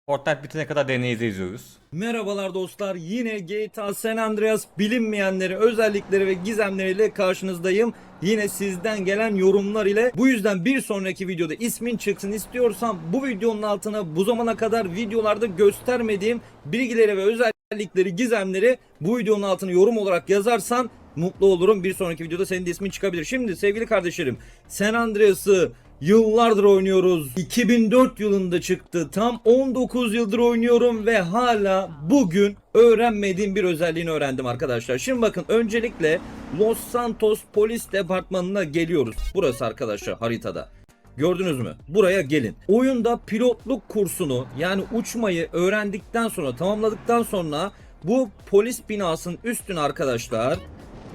Fortnite bitene kadar deneyizi izliyoruz. Merhabalar dostlar, yine GTA San Andreas bilinmeyenleri, özellikleri ve gizemleriyle karşınızdayım. Yine sizden gelen yorumlar ile. Bu yüzden bir sonraki videoda ismin çıksın istiyorsam bu videonun altına bu zamana kadar videolarda göstermediğim bilgileri ve özellikleri, gizemleri bu videonun altına yorum olarak yazarsan mutlu olurum. Bir sonraki videoda senin de ismin çıkabilir. Şimdi sevgili kardeşlerim, San Andreas'ı yıllardır oynuyoruz. 2004 yılında çıktı. Tam 19 yıldır oynuyorum ve hala bugün öğrenmediğim bir özelliğini öğrendim arkadaşlar. Şimdi bakın, öncelikle Los Santos Polis Departmanı'na geliyoruz. Burası arkadaşlar haritada. Gördünüz mü? Buraya gelin. Oyunda pilotluk kursunu, yani uçmayı öğrendikten sonra, tamamladıktan sonra bu polis binasının üstüne arkadaşlar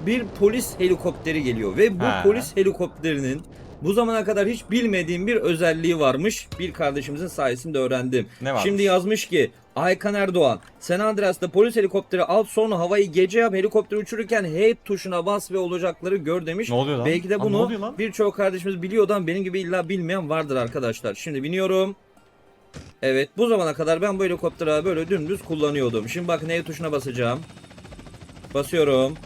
bir polis helikopteri geliyor ve bu polis helikopterinin bu zamana kadar hiç bilmediğim bir özelliği varmış. Bir kardeşimizin sayesinde öğrendim. Şimdi yazmış ki Aykan Erdoğan, San Andreas'ta polis helikopteri al, sonra havayı gece yap, helikopteri uçururken H tuşuna bas ve olacakları gör demiş. Ne oluyor lan? Belki de bunu birçok kardeşimiz biliyordu ama benim gibi illa bilmeyen vardır arkadaşlar. Şimdi biniyorum. Evet, bu zamana kadar ben bu helikopteri böyle dümdüz kullanıyordum. Şimdi bakın H tuşuna basacağım. Basıyorum.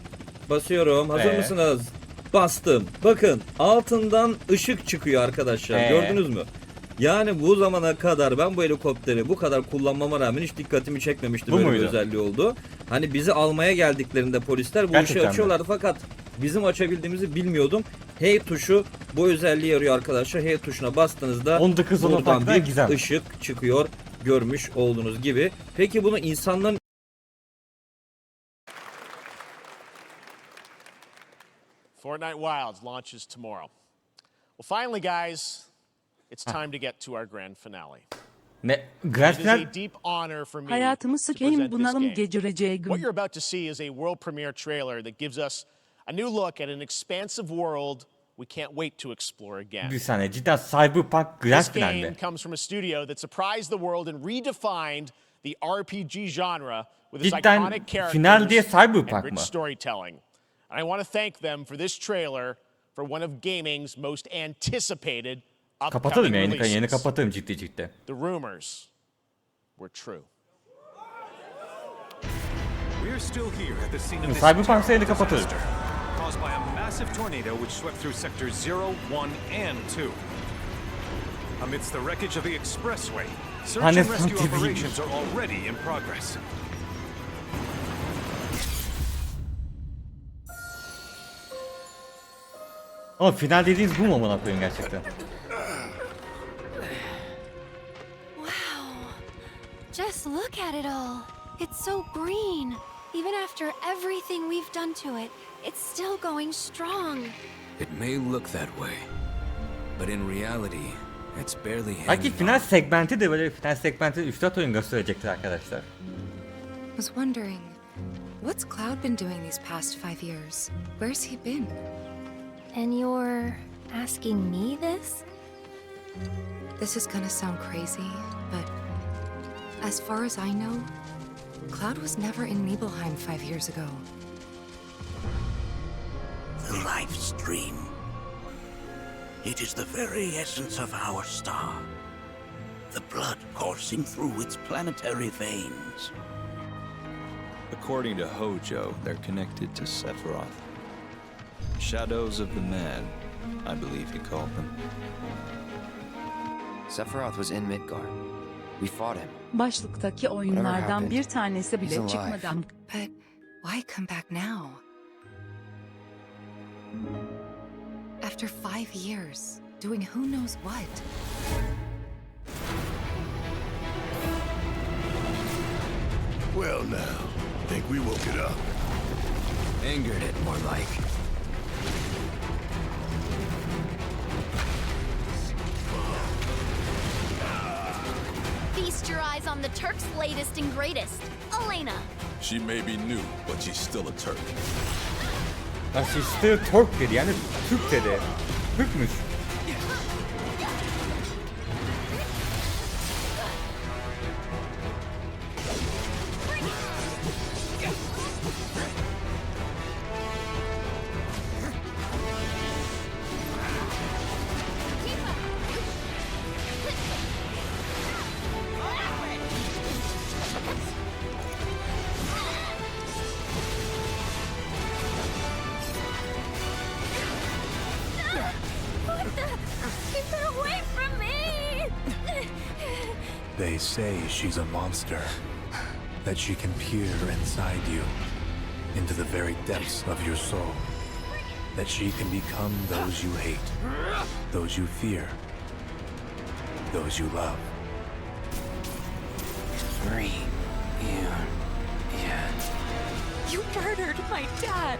Basıyorum. Hazır mısınız? Bastım. Bakın altından ışık çıkıyor arkadaşlar. Gördünüz mü? Yani bu zamana kadar ben bu helikopteri bu kadar kullanmama rağmen hiç dikkatimi çekmemişti. Böyle bir özelliği oldu. Hani bizi almaya geldiklerinde polisler bu ışığı açıyorlardı fakat bizim açabildiğimizi bilmiyordum. H tuşu bu özelliği yarıyor arkadaşlar. H tuşuna bastığınızda buradan bir ışık çıkıyor. Görmüş olduğunuz gibi. Peki bunu insanların Fortnite Wilds launches tomorrow. Well, finally, guys, it's time to get to our grand finale. Ne? Grand final? It is a deep honor for me Hayatımı to sıkayım present this bunalım game. geçireceği What gün. you're about to see is a world premiere trailer that gives us a new look at an expansive world we can't wait to explore again. Bir saniye, cidden Cyberpunk Grand This game finalde. comes from a studio that surprised the world and redefined the RPG genre with its Cidden iconic final diye characters Cyberpunk and rich mı? storytelling. And I want to thank them for this trailer for one of gaming's most anticipated Kapatalım upcoming yayını, releases. yayını kapatalım ciddi. The rumors were true. We're still here at the scene of this Cyberpunk yayını kapatırız. caused by a massive tornado which swept through sectors 0, 1, and 2. Amidst the wreckage of the expressway, search and rescue operations are already in progress. Ama final dediğiniz bu mu amına koyayım gerçekten? Wow. Just look at it all. It's so green. Even after everything we've done to it, it's still going strong. It may look that way, but in reality, it's barely hanging Belki final segmenti de böyle final segmenti 3-4 oyun gösterecektir arkadaşlar. Was wondering, what's Cloud been doing these past 5 years? Where's he been? And you're asking me this? This is gonna sound crazy, but as far as I know, Cloud was never in Nibelheim 5 years ago. The life stream. It is the very essence of our star. The blood coursing through its planetary veins. According to Hojo, they're connected to Sephiroth. Shadows of the Man, I believe he called them. Sephiroth was in Midgard. We fought him. Başlıktaki oyunlardan bir tanesi bile çıkmadan. But why come back now? After 5 years, doing who knows what. Well now, think we woke it up. Angered it, more like. Feast your eyes on the Turk's latest and greatest, Elena. She may be new, but she's still a Turk. She's still Turk dedi, yani Türk dedi. Türkmüş. Keep her away from me! They say she's a monster, that she can peer inside you, into the very depths of your soul, that she can become those you hate, those you fear, those you love. You murdered my dad!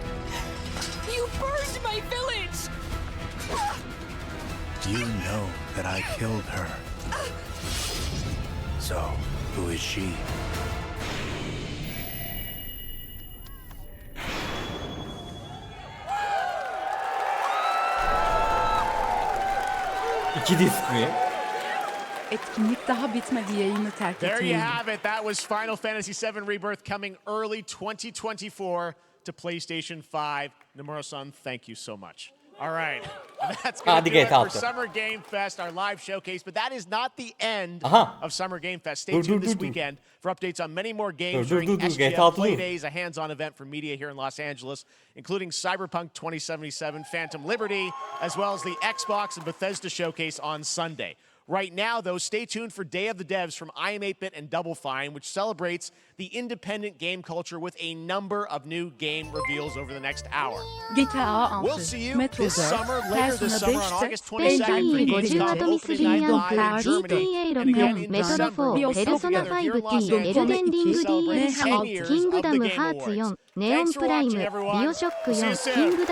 You burned my village! You know that I killed her. So, who is she? İki disk mi? Etkinlik daha bitmedi, yayını terk There you etmeyin. have it. That was Final Fantasy VII Rebirth coming early 2024 to PlayStation 5. Nomura-san, thank you so much. All right. That's going to do it for Summer Game Fest, our live showcase. But that is not the end of Summer Game Fest. Stay tuned this weekend for updates on many more games during SGF Play Days, a hands-on event for media here in Los Angeles, including Cyberpunk 2077, Phantom Liberty, as well as the Xbox and Bethesda showcase on Sunday. Right now, though, stay tuned for Day of the Devs from IM8bit and Double Fine, which celebrates the independent game culture with a number of new game reveals over the next hour. GTA We'll 6, see you Metro this 4, summer, later this Persona summer on 5'te, August 22nd for Gamescom opening night live in Germany. And again in December, we'll be together here in Los Angeles celebrating 10 years of the Game Awards. Thanks for watching, everyone. See you soon.